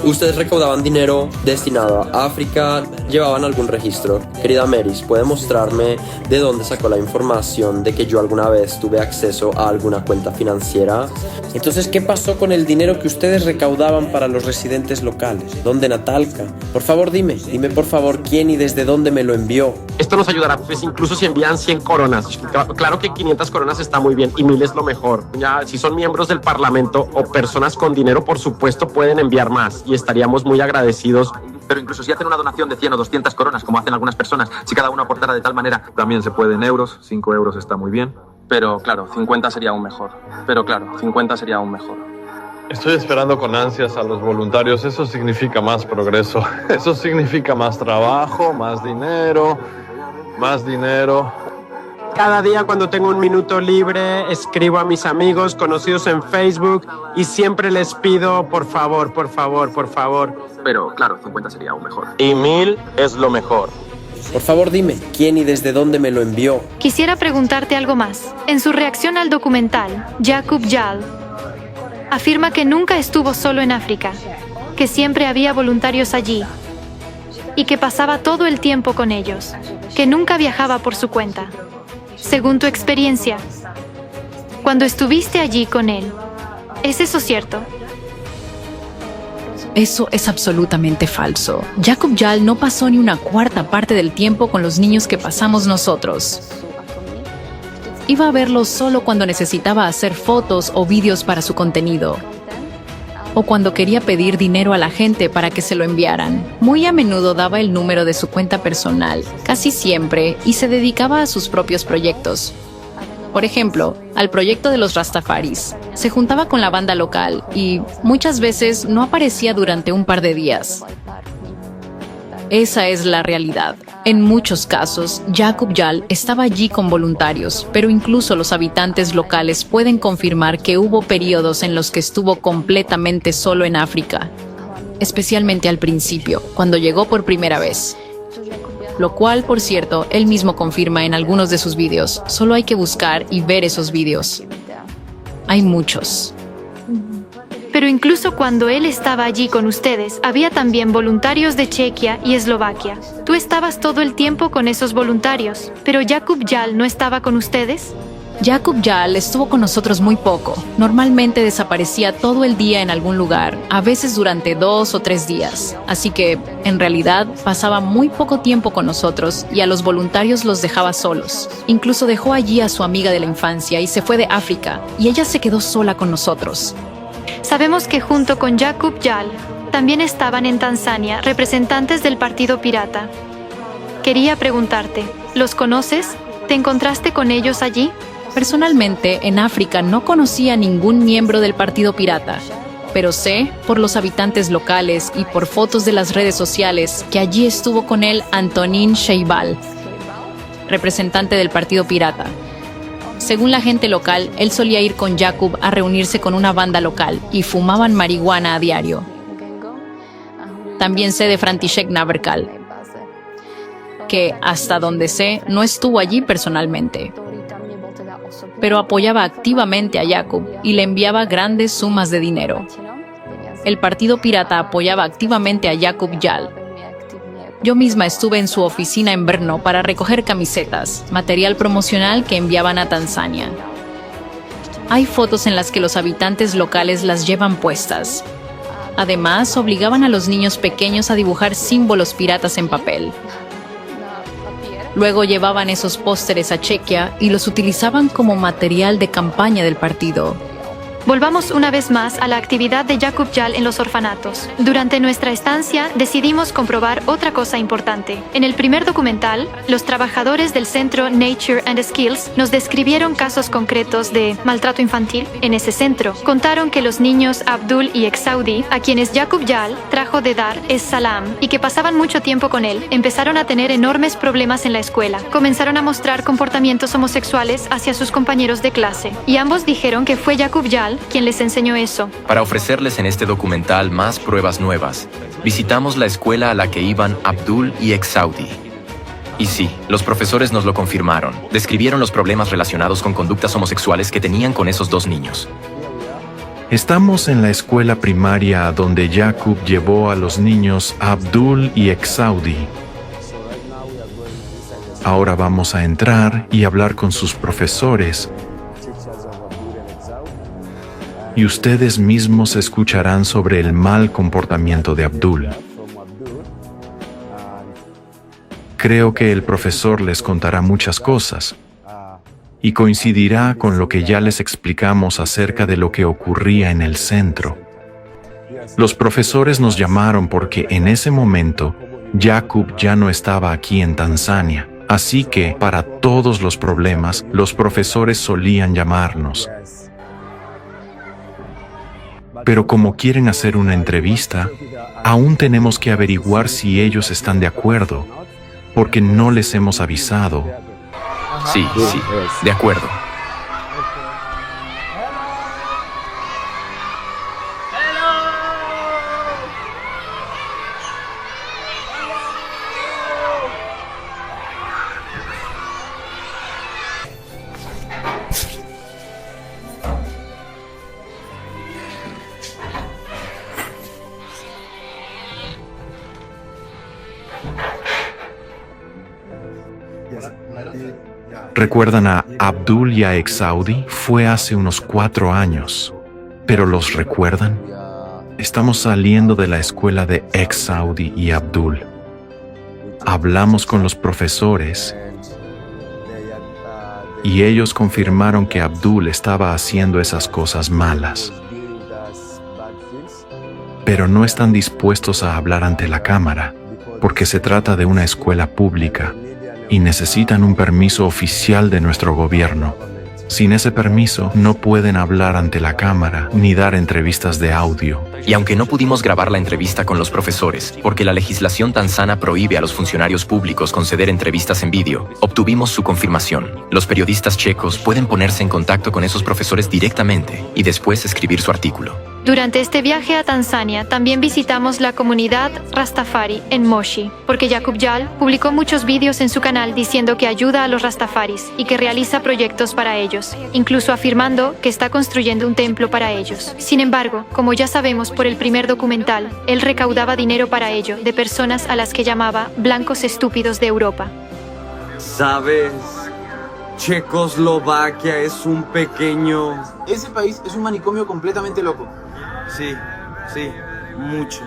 Ustedes recaudaban dinero destinado a África, llevaban algún registro. Querida Meris, ¿puede mostrarme de dónde sacó la información de que yo alguna vez tuve acceso a alguna cuenta financiera? Entonces, ¿qué pasó con el dinero que ustedes recaudaban para los residentes locales? ¿Dónde, Natalka? Por favor, dime por favor quién y desde dónde me lo envió. Esto nos ayudará, pues incluso si envían 100 coronas. Claro que 500 coronas está muy bien y 1000 es lo mejor. Ya, si son miembros del parlamento o personas con dinero, por supuesto pueden enviar más y estaríamos muy agradecidos. Pero incluso si hacen una donación de 100 o 200 coronas, como hacen algunas personas, si cada uno aportara de tal manera... También se puede en euros, 5 euros está muy bien. Pero claro, 50 sería aún mejor. Estoy esperando con ansias a los voluntarios, eso significa más progreso, eso significa más trabajo, más dinero. Cada día cuando tengo un minuto libre, escribo a mis amigos conocidos en Facebook y siempre les pido, por favor. Pero claro, 50 sería aún mejor. Y 1000 es lo mejor. Por favor, dime quién y desde dónde me lo envió. Quisiera preguntarte algo más. En su reacción al documental, Yaqub Yal afirma que nunca estuvo solo en África, que siempre había voluntarios allí y que pasaba todo el tiempo con ellos, que nunca viajaba por su cuenta. Según tu experiencia, cuando estuviste allí con él, ¿es eso cierto? Eso es absolutamente falso. Yaqub Yal no pasó ni una cuarta parte del tiempo con los niños que pasamos nosotros. Iba a verlos solo cuando necesitaba hacer fotos o vídeos para su contenido, o cuando quería pedir dinero a la gente para que se lo enviaran. Muy a menudo daba el número de su cuenta personal, casi siempre, y se dedicaba a sus propios proyectos. Por ejemplo, al proyecto de los Rastafaris. Se juntaba con la banda local y muchas veces no aparecía durante un par de días. Esa es la realidad. En muchos casos, Yaqub Yal estaba allí con voluntarios, pero incluso los habitantes locales pueden confirmar que hubo periodos en los que estuvo completamente solo en África, especialmente al principio, cuando llegó por primera vez. Lo cual, por cierto, él mismo confirma en algunos de sus vídeos. Solo hay que buscar y ver esos vídeos. Hay muchos. Pero incluso cuando él estaba allí con ustedes, había también voluntarios de Chequia y Eslovaquia. Tú estabas todo el tiempo con esos voluntarios, pero Yaqub Yal no estaba con ustedes. Yaqub Yal estuvo con nosotros muy poco. Normalmente desaparecía todo el día en algún lugar, a veces durante 2 o 3 días. Así que, en realidad, pasaba muy poco tiempo con nosotros y a los voluntarios los dejaba solos. Incluso dejó allí a su amiga de la infancia y se fue de África, y ella se quedó sola con nosotros. Sabemos que junto con Yaqub Yal, también estaban en Tanzania representantes del Partido Pirata. Quería preguntarte, ¿los conoces? ¿Te encontraste con ellos allí? Personalmente, en África no conocía a ningún miembro del Partido Pirata, pero sé, por los habitantes locales y por fotos de las redes sociales, que allí estuvo con él Antonin Sheibal, representante del Partido Pirata. Según la gente local, él solía ir con Yaqub a reunirse con una banda local y fumaban marihuana a diario. También sé de František Navrkal, que, hasta donde sé, no estuvo allí personalmente, pero apoyaba activamente a Yaqub y le enviaba grandes sumas de dinero. El Partido Pirata apoyaba activamente a Yaqub Yal. Yo misma estuve en su oficina en Brno para recoger camisetas, material promocional que enviaban a Tanzania. Hay fotos en las que los habitantes locales las llevan puestas. Además, obligaban a los niños pequeños a dibujar símbolos piratas en papel. Luego llevaban esos pósteres a Chequia y los utilizaban como material de campaña del partido. Volvamos una vez más a la actividad de Jakub Jal en los orfanatos. Durante nuestra estancia decidimos comprobar otra cosa importante. En el primer documental, los trabajadores del centro Nature and Skills nos describieron casos concretos de maltrato infantil. En ese centro, contaron que los niños Abdul y Exaudi, a quienes Jakub Jal trajo de Dar es Salaam y que pasaban mucho tiempo con él, empezaron a tener enormes problemas en la escuela. Comenzaron a mostrar comportamientos homosexuales hacia sus compañeros de clase. Y ambos dijeron que fue Jakub Jal quien les enseñó eso. Para ofrecerles en este documental más pruebas nuevas, visitamos la escuela a la que iban Abdul y Exaudi. Y sí, los profesores nos lo confirmaron. Describieron los problemas relacionados con conductas homosexuales que tenían con esos dos niños. Estamos en la escuela primaria donde Jakub llevó a los niños Abdul y Exaudi. Ahora vamos a entrar y hablar con sus profesores. Y ustedes mismos escucharán sobre el mal comportamiento de Abdul. Creo que el profesor les contará muchas cosas y coincidirá con lo que ya les explicamos acerca de lo que ocurría en el centro. Los profesores nos llamaron porque en ese momento Jakub ya no estaba aquí en Tanzania, así que para todos los problemas los profesores solían llamarnos. Pero como quieren hacer una entrevista, aún tenemos que averiguar si ellos están de acuerdo, porque no les hemos avisado. Sí, de acuerdo. ¿Recuerdan a Abdul y a Exaudi? Fue hace unos 4 años. ¿Pero los recuerdan? Estamos saliendo de la escuela de Exaudi y Abdul. Hablamos con los profesores y ellos confirmaron que Abdul estaba haciendo esas cosas malas. Pero no están dispuestos a hablar ante la cámara, porque se trata de una escuela pública y necesitan un permiso oficial de nuestro gobierno. Sin ese permiso, no pueden hablar ante la cámara ni dar entrevistas de audio. Y aunque no pudimos grabar la entrevista con los profesores, porque la legislación tanzana prohíbe a los funcionarios públicos conceder entrevistas en vídeo, obtuvimos su confirmación. Los periodistas checos pueden ponerse en contacto con esos profesores directamente y después escribir su artículo. Durante este viaje a Tanzania también visitamos la comunidad Rastafari en Moshi, porque Jakub Jal publicó muchos vídeos en su canal diciendo que ayuda a los Rastafaris y que realiza proyectos para ellos, incluso afirmando que está construyendo un templo para ellos. Sin embargo, como ya sabemos por el primer documental, él recaudaba dinero para ello de personas a las que llamaba blancos estúpidos de Europa. ¿Sabes? Checoslovaquia es un pequeño... Ese país es un manicomio completamente loco. Sí, mucho.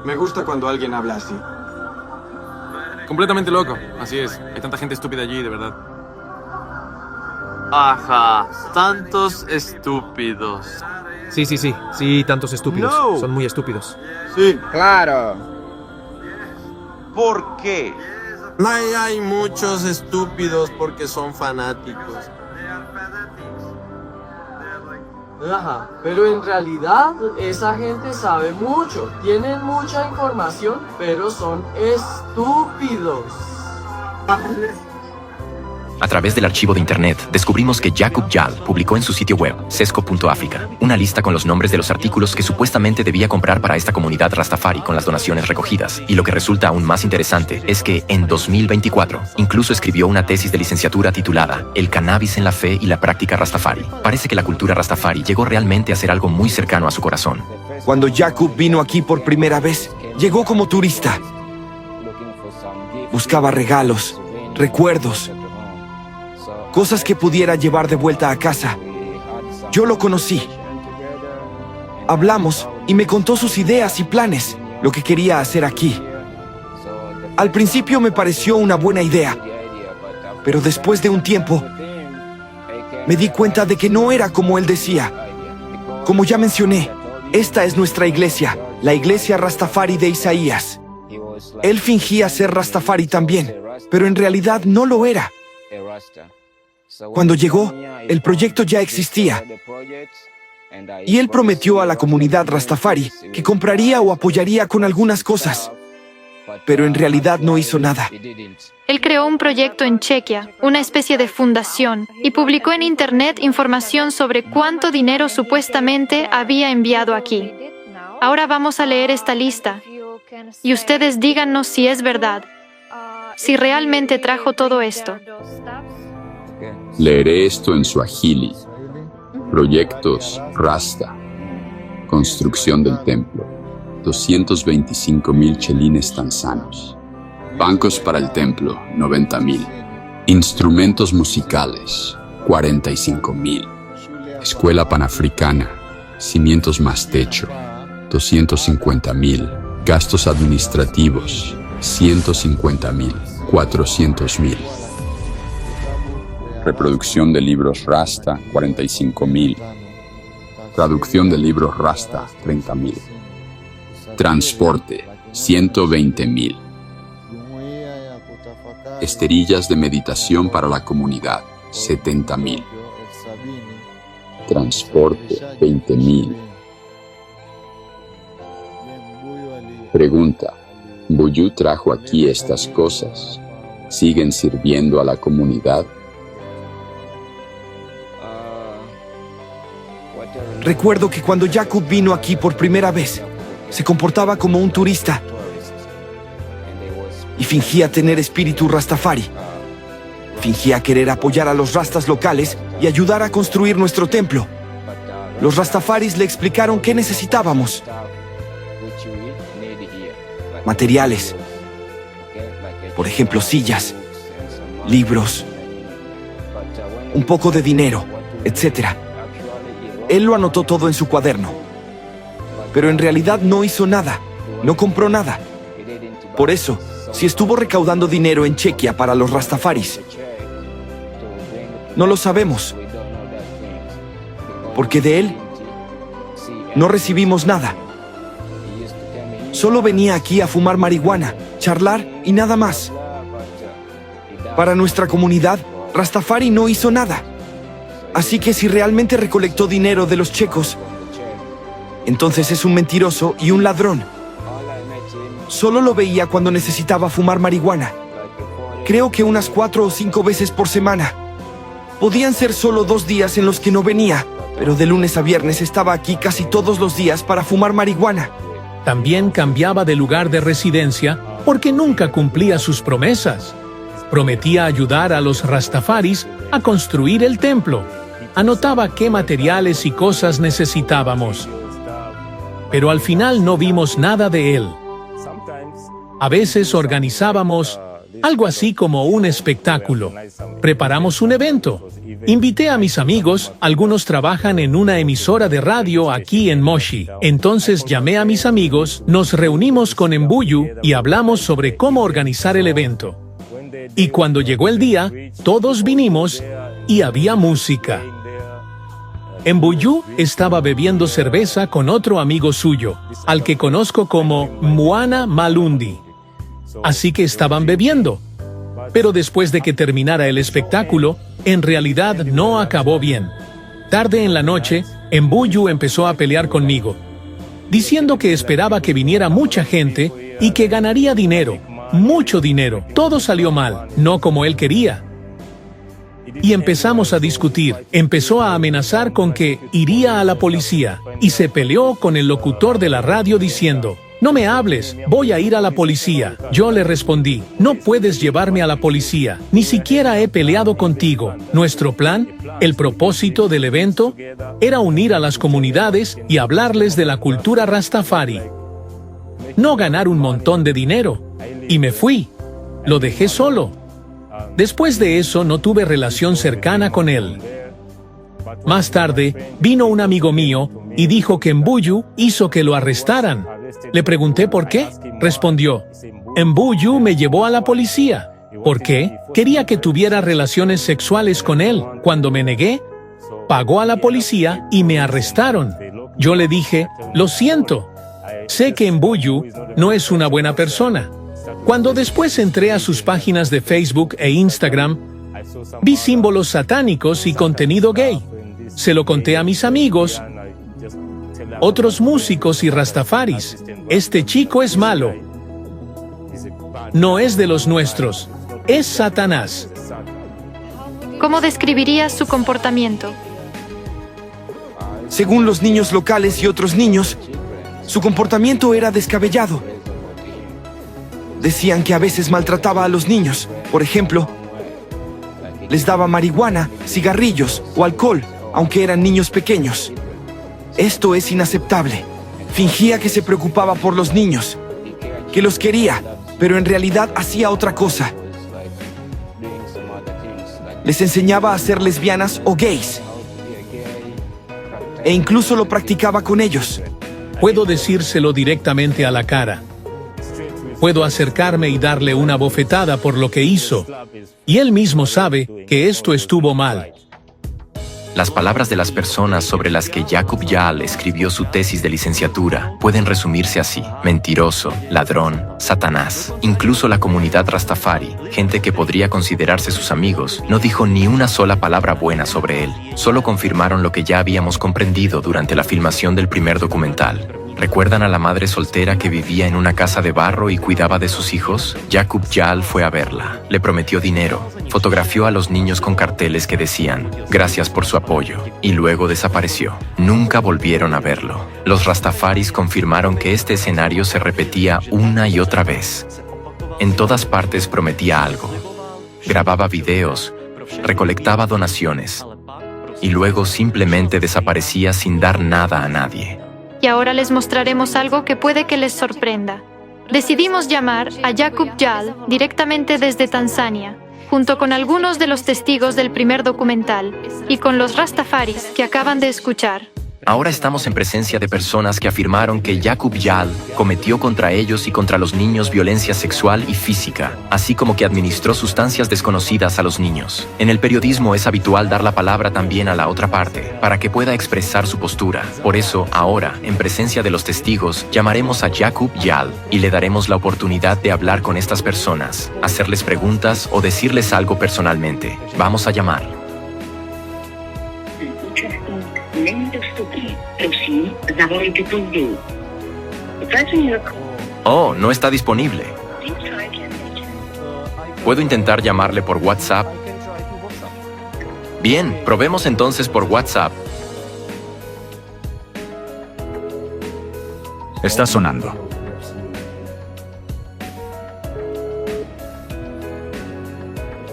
Me gusta cuando alguien habla así. Completamente loco, así es. Hay tanta gente estúpida allí, de verdad. Ajá, tantos estúpidos. Sí, tantos estúpidos. No. Son muy estúpidos. Sí, claro. ¿Por qué? Hay muchos estúpidos porque son fanáticos. Ajá, pero en realidad esa gente sabe mucho, tienen mucha información, pero son estúpidos. A través del archivo de internet, descubrimos que Jakub Jal publicó en su sitio web, sesco.africa, una lista con los nombres de los artículos que supuestamente debía comprar para esta comunidad Rastafari con las donaciones recogidas. Y lo que resulta aún más interesante es que, en 2024, incluso escribió una tesis de licenciatura titulada El cannabis en la fe y la práctica Rastafari. Parece que la cultura Rastafari llegó realmente a ser algo muy cercano a su corazón. Cuando Jakub vino aquí por primera vez, llegó como turista. Buscaba regalos, recuerdos, cosas que pudiera llevar de vuelta a casa. Yo lo conocí hablamos y me contó sus ideas y planes, lo que quería hacer aquí. Al principio me pareció una buena idea, pero después de un tiempo me di cuenta de que no era como él decía. Como ya mencioné, esta es nuestra iglesia, la iglesia Rastafari de Isaías. Él fingía ser Rastafari también, pero en realidad no lo era. Cuando llegó, el proyecto ya existía, y él prometió a la comunidad Rastafari que compraría o apoyaría con algunas cosas, pero en realidad no hizo nada. Él creó un proyecto en Chequia, una especie de fundación, y publicó en Internet información sobre cuánto dinero supuestamente había enviado aquí. Ahora vamos a leer esta lista, y ustedes díganos si es verdad, si realmente trajo todo esto. Leeré esto en Swahili. Proyectos Rasta. Construcción del templo. 225,000 chelines tanzanos. Bancos para el templo, 90,000. Instrumentos musicales, 45,000. Escuela panafricana, cimientos más techo, 250,000. Gastos administrativos, 150,000, 400,000. Reproducción de libros Rasta, 45,000. Traducción de libros Rasta, 30,000. Transporte, 120,000. Esterillas de meditación para la comunidad, 70,000. Transporte, 20,000. Pregunta: ¿Buyu trajo aquí estas cosas? ¿Siguen sirviendo a la comunidad? Recuerdo que cuando Jacob vino aquí por primera vez, se comportaba como un turista y fingía tener espíritu Rastafari. Fingía querer apoyar a los rastas locales y ayudar a construir nuestro templo. Los Rastafaris le explicaron qué necesitábamos: materiales, por ejemplo sillas, libros, un poco de dinero, etc. Él lo anotó todo en su cuaderno, pero en realidad no hizo nada, no compró nada. Por eso, si estuvo recaudando dinero en Chequia para los Rastafaris, no lo sabemos, porque de él no recibimos nada. Solo venía aquí a fumar marihuana, charlar y nada más. Para nuestra comunidad, Rastafari no hizo nada. Así que si realmente recolectó dinero de los checos, entonces es un mentiroso y un ladrón. Solo lo veía cuando necesitaba fumar marihuana. Creo que unas 4 o 5 veces por semana. Podían ser solo 2 días en los que no venía, pero de lunes a viernes estaba aquí casi todos los días para fumar marihuana. También cambiaba de lugar de residencia porque nunca cumplía sus promesas. Prometía ayudar a los Rastafaris a construir el templo. Anotaba qué materiales y cosas necesitábamos. Pero al final no vimos nada de él. A veces organizábamos algo así como un espectáculo. Preparamos un evento. Invité a mis amigos, algunos trabajan en una emisora de radio aquí en Moshi. Entonces llamé a mis amigos, nos reunimos con Mbuyu y hablamos sobre cómo organizar el evento. Y cuando llegó el día, todos vinimos y había música. Mbuyu estaba bebiendo cerveza con otro amigo suyo, al que conozco como Mwana Malundi. Así que estaban bebiendo. Pero después de que terminara el espectáculo, en realidad no acabó bien. Tarde en la noche, Mbuyu empezó a pelear conmigo, diciendo que esperaba que viniera mucha gente y que ganaría dinero, mucho dinero. Todo salió mal, no como él quería. Y empezamos a discutir. Empezó a amenazar con que iría a la policía y se peleó con el locutor de la radio diciendo: «No me hables, voy a ir a la policía». Yo le respondí: «No puedes llevarme a la policía, ni siquiera he peleado contigo. Nuestro plan, el propósito del evento, era unir a las comunidades y hablarles de la cultura Rastafari. No ganar un montón de dinero». Y me fui. Lo dejé solo. Después de eso no tuve relación cercana con él. Más tarde, vino un amigo mío y dijo que Mbuyu hizo que lo arrestaran. Le pregunté por qué. Respondió, Mbuyu me llevó a la policía. ¿Por qué? Quería que tuviera relaciones sexuales con él. Cuando me negué, pagó a la policía y me arrestaron. Yo le dije, lo siento. Sé que Mbuyu no es una buena persona. Cuando después entré a sus páginas de Facebook e Instagram, vi símbolos satánicos y contenido gay. Se lo conté a mis amigos, otros músicos y rastafaris. Este chico es malo. No es de los nuestros. Es Satanás. ¿Cómo describirías su comportamiento? Según los niños locales y otros niños, su comportamiento era descabellado. Decían que a veces maltrataba a los niños. Por ejemplo, les daba marihuana, cigarrillos o alcohol, aunque eran niños pequeños. Esto es inaceptable. Fingía que se preocupaba por los niños, que los quería, pero en realidad hacía otra cosa. Les enseñaba a ser lesbianas o gays. E incluso lo practicaba con ellos. Puedo decírselo directamente a la cara. Puedo acercarme y darle una bofetada por lo que hizo. Y él mismo sabe que esto estuvo mal. Las palabras de las personas sobre las que Jacob Yal escribió su tesis de licenciatura pueden resumirse así: mentiroso, ladrón, Satanás. Incluso la comunidad Rastafari, gente que podría considerarse sus amigos, no dijo ni una sola palabra buena sobre él. Solo confirmaron lo que ya habíamos comprendido durante la filmación del primer documental. ¿Recuerdan a la madre soltera que vivía en una casa de barro y cuidaba de sus hijos? Jacob Yal fue a verla, le prometió dinero, fotografió a los niños con carteles que decían «Gracias por su apoyo», y luego desapareció. Nunca volvieron a verlo. Los rastafaris confirmaron que este escenario se repetía una y otra vez. En todas partes prometía algo. Grababa videos, recolectaba donaciones, y luego simplemente desaparecía sin dar nada a nadie. Y ahora les mostraremos algo que puede que les sorprenda. Decidimos llamar a Jacob Yal directamente desde Tanzania, junto con algunos de los testigos del primer documental y con los rastafaris que acaban de escuchar. Ahora estamos en presencia de personas que afirmaron que Jacob Yal cometió contra ellos y contra los niños violencia sexual y física, así como que administró sustancias desconocidas a los niños. En el periodismo es habitual dar la palabra también a la otra parte, para que pueda expresar su postura. Por eso, ahora, en presencia de los testigos, llamaremos a Jacob Yal y le daremos la oportunidad de hablar con estas personas, hacerles preguntas o decirles algo personalmente. Vamos a llamar. Oh, no está disponible. ¿Puedo intentar llamarle por WhatsApp? Bien, probemos entonces por WhatsApp. Está sonando.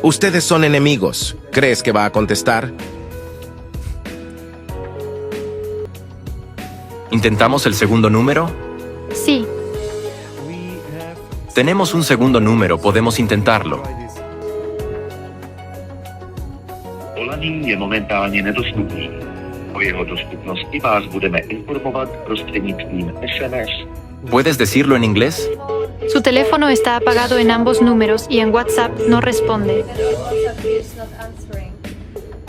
Ustedes son enemigos. ¿Crees que va a contestar? ¿Intentamos el segundo número? Sí. Tenemos un segundo número, podemos intentarlo. Volání je momentálně nedostupný. O jeho dostupnosti vás budeme informovat prostřednictvím SMS. ¿Puedes decirlo en inglés? Su teléfono está apagado en ambos números y en WhatsApp no responde.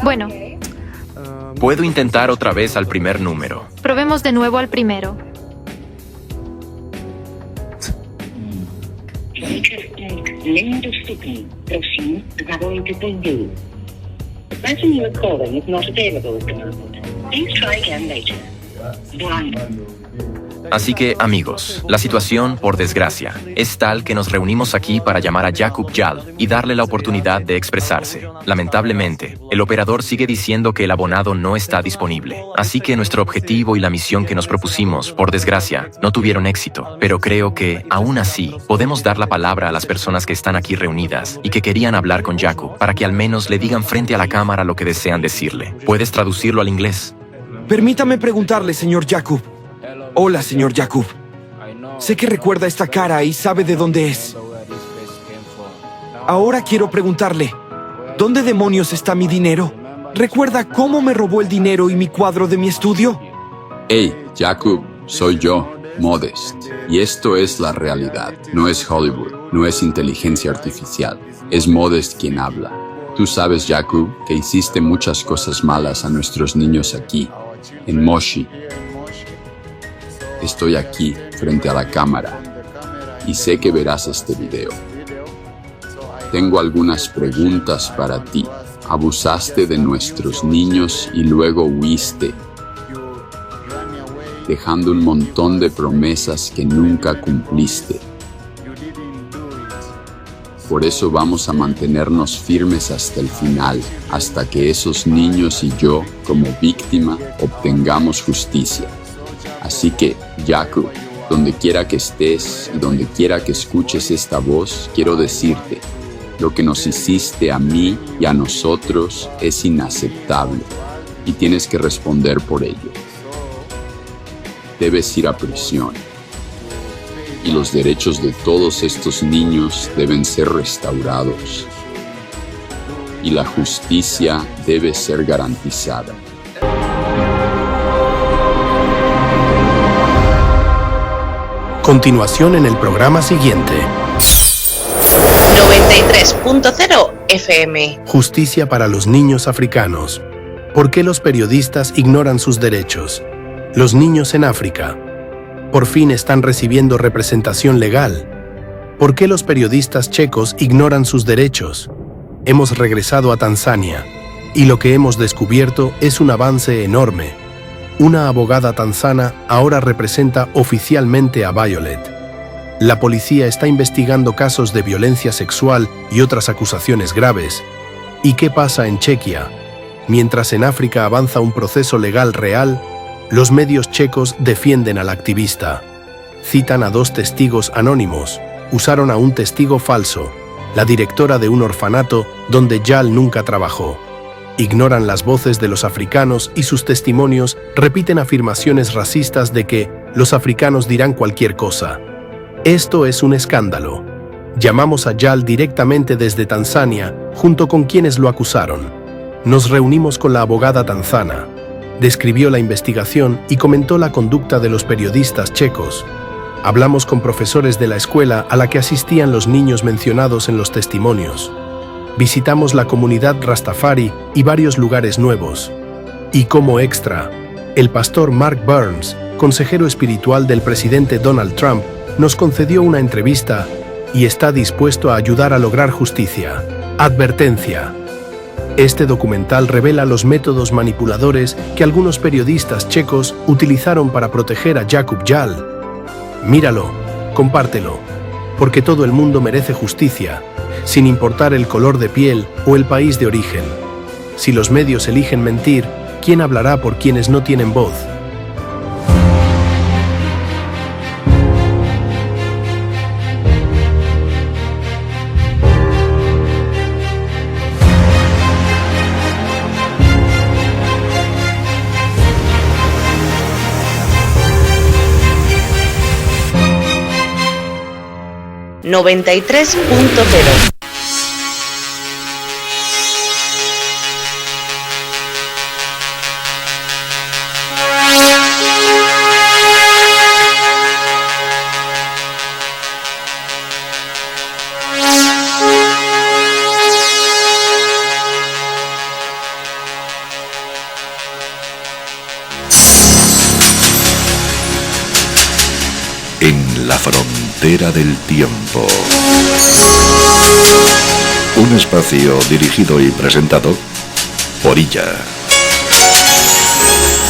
Bueno. Puedo intentar otra vez al primer número. Probemos de nuevo al primero. Není dostupný. Prosím, zavolejte později. The person you are calling is not available at the moment. Please try again later. Bye. Así que, amigos, la situación, por desgracia, es tal que nos reunimos aquí para llamar a Jacob Yal y darle la oportunidad de expresarse. Lamentablemente, el operador sigue diciendo que el abonado no está disponible. Así que nuestro objetivo y la misión que nos propusimos, por desgracia, no tuvieron éxito. Pero creo que, aún así, podemos dar la palabra a las personas que están aquí reunidas y que querían hablar con Jacob para que al menos le digan frente a la cámara lo que desean decirle. ¿Puedes traducirlo al inglés? Permítame preguntarle, señor Jacob. Hola, señor Jacob. Sé que recuerda esta cara y sabe de dónde es. Ahora quiero preguntarle, ¿dónde demonios está mi dinero? ¿Recuerda cómo me robó el dinero y mi cuadro de mi estudio? Hey, Jakub, soy yo, Modest. Y esto es la realidad. No es Hollywood, no es inteligencia artificial. Es Modest quien habla. Tú sabes, Jakub, que hiciste muchas cosas malas a nuestros niños aquí, en Moshi. Estoy aquí, frente a la cámara, y sé que verás este video. Tengo algunas preguntas para ti. Abusaste de nuestros niños y luego huiste, dejando un montón de promesas que nunca cumpliste. Por eso vamos a mantenernos firmes hasta el final, hasta que esos niños y yo, como víctima, obtengamos justicia. Así que, Jakub, donde quiera que estés y donde quiera que escuches esta voz, quiero decirte, lo que nos hiciste a mí y a nosotros es inaceptable, y tienes que responder por ello. Debes ir a prisión, y los derechos de todos estos niños deben ser restaurados, y la justicia debe ser garantizada. Continuación en el programa siguiente. 93.0 FM. Justicia para los niños africanos. ¿Por qué los periodistas ignoran sus derechos? Los niños en África. Por fin están recibiendo representación legal. ¿Por qué los periodistas checos ignoran sus derechos? Hemos regresado a Tanzania, y lo que hemos descubierto es un avance enorme. Una abogada tanzana ahora representa oficialmente a Violet. La policía está investigando casos de violencia sexual y otras acusaciones graves. ¿Y qué pasa en Chequia? Mientras en África avanza un proceso legal real, los medios checos defienden al activista. Citan a 2 testigos anónimos. Usaron a un testigo falso, la directora de un orfanato donde Jal nunca trabajó. Ignoran las voces de los africanos y sus testimonios repiten afirmaciones racistas de que los africanos dirán cualquier cosa. Esto es un escándalo. Llamamos a Jal directamente desde Tanzania, junto con quienes lo acusaron. Nos reunimos con la abogada tanzana. Describió la investigación y comentó la conducta de los periodistas checos. Hablamos con profesores de la escuela a la que asistían los niños mencionados en los testimonios. Visitamos la comunidad Rastafari y varios lugares nuevos. Y como extra, el pastor Mark Burns, consejero espiritual del presidente Donald Trump, nos concedió una entrevista y está dispuesto a ayudar a lograr justicia. Advertencia. Este documental revela los métodos manipuladores que algunos periodistas checos utilizaron para proteger a Jakub Jal. Míralo, compártelo, porque todo el mundo merece justicia, sin importar el color de piel o el país de origen. Si los medios eligen mentir, ¿quién hablará por quienes no tienen voz? ...93.0. En la frontera del tiempo. Un espacio dirigido y presentado por Illa.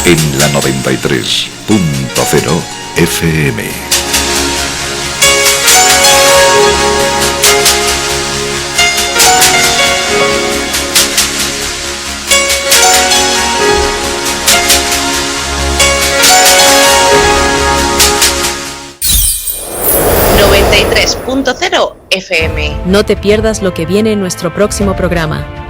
En la 93.0 FM. .0 FM. No te pierdas lo que viene en nuestro próximo programa.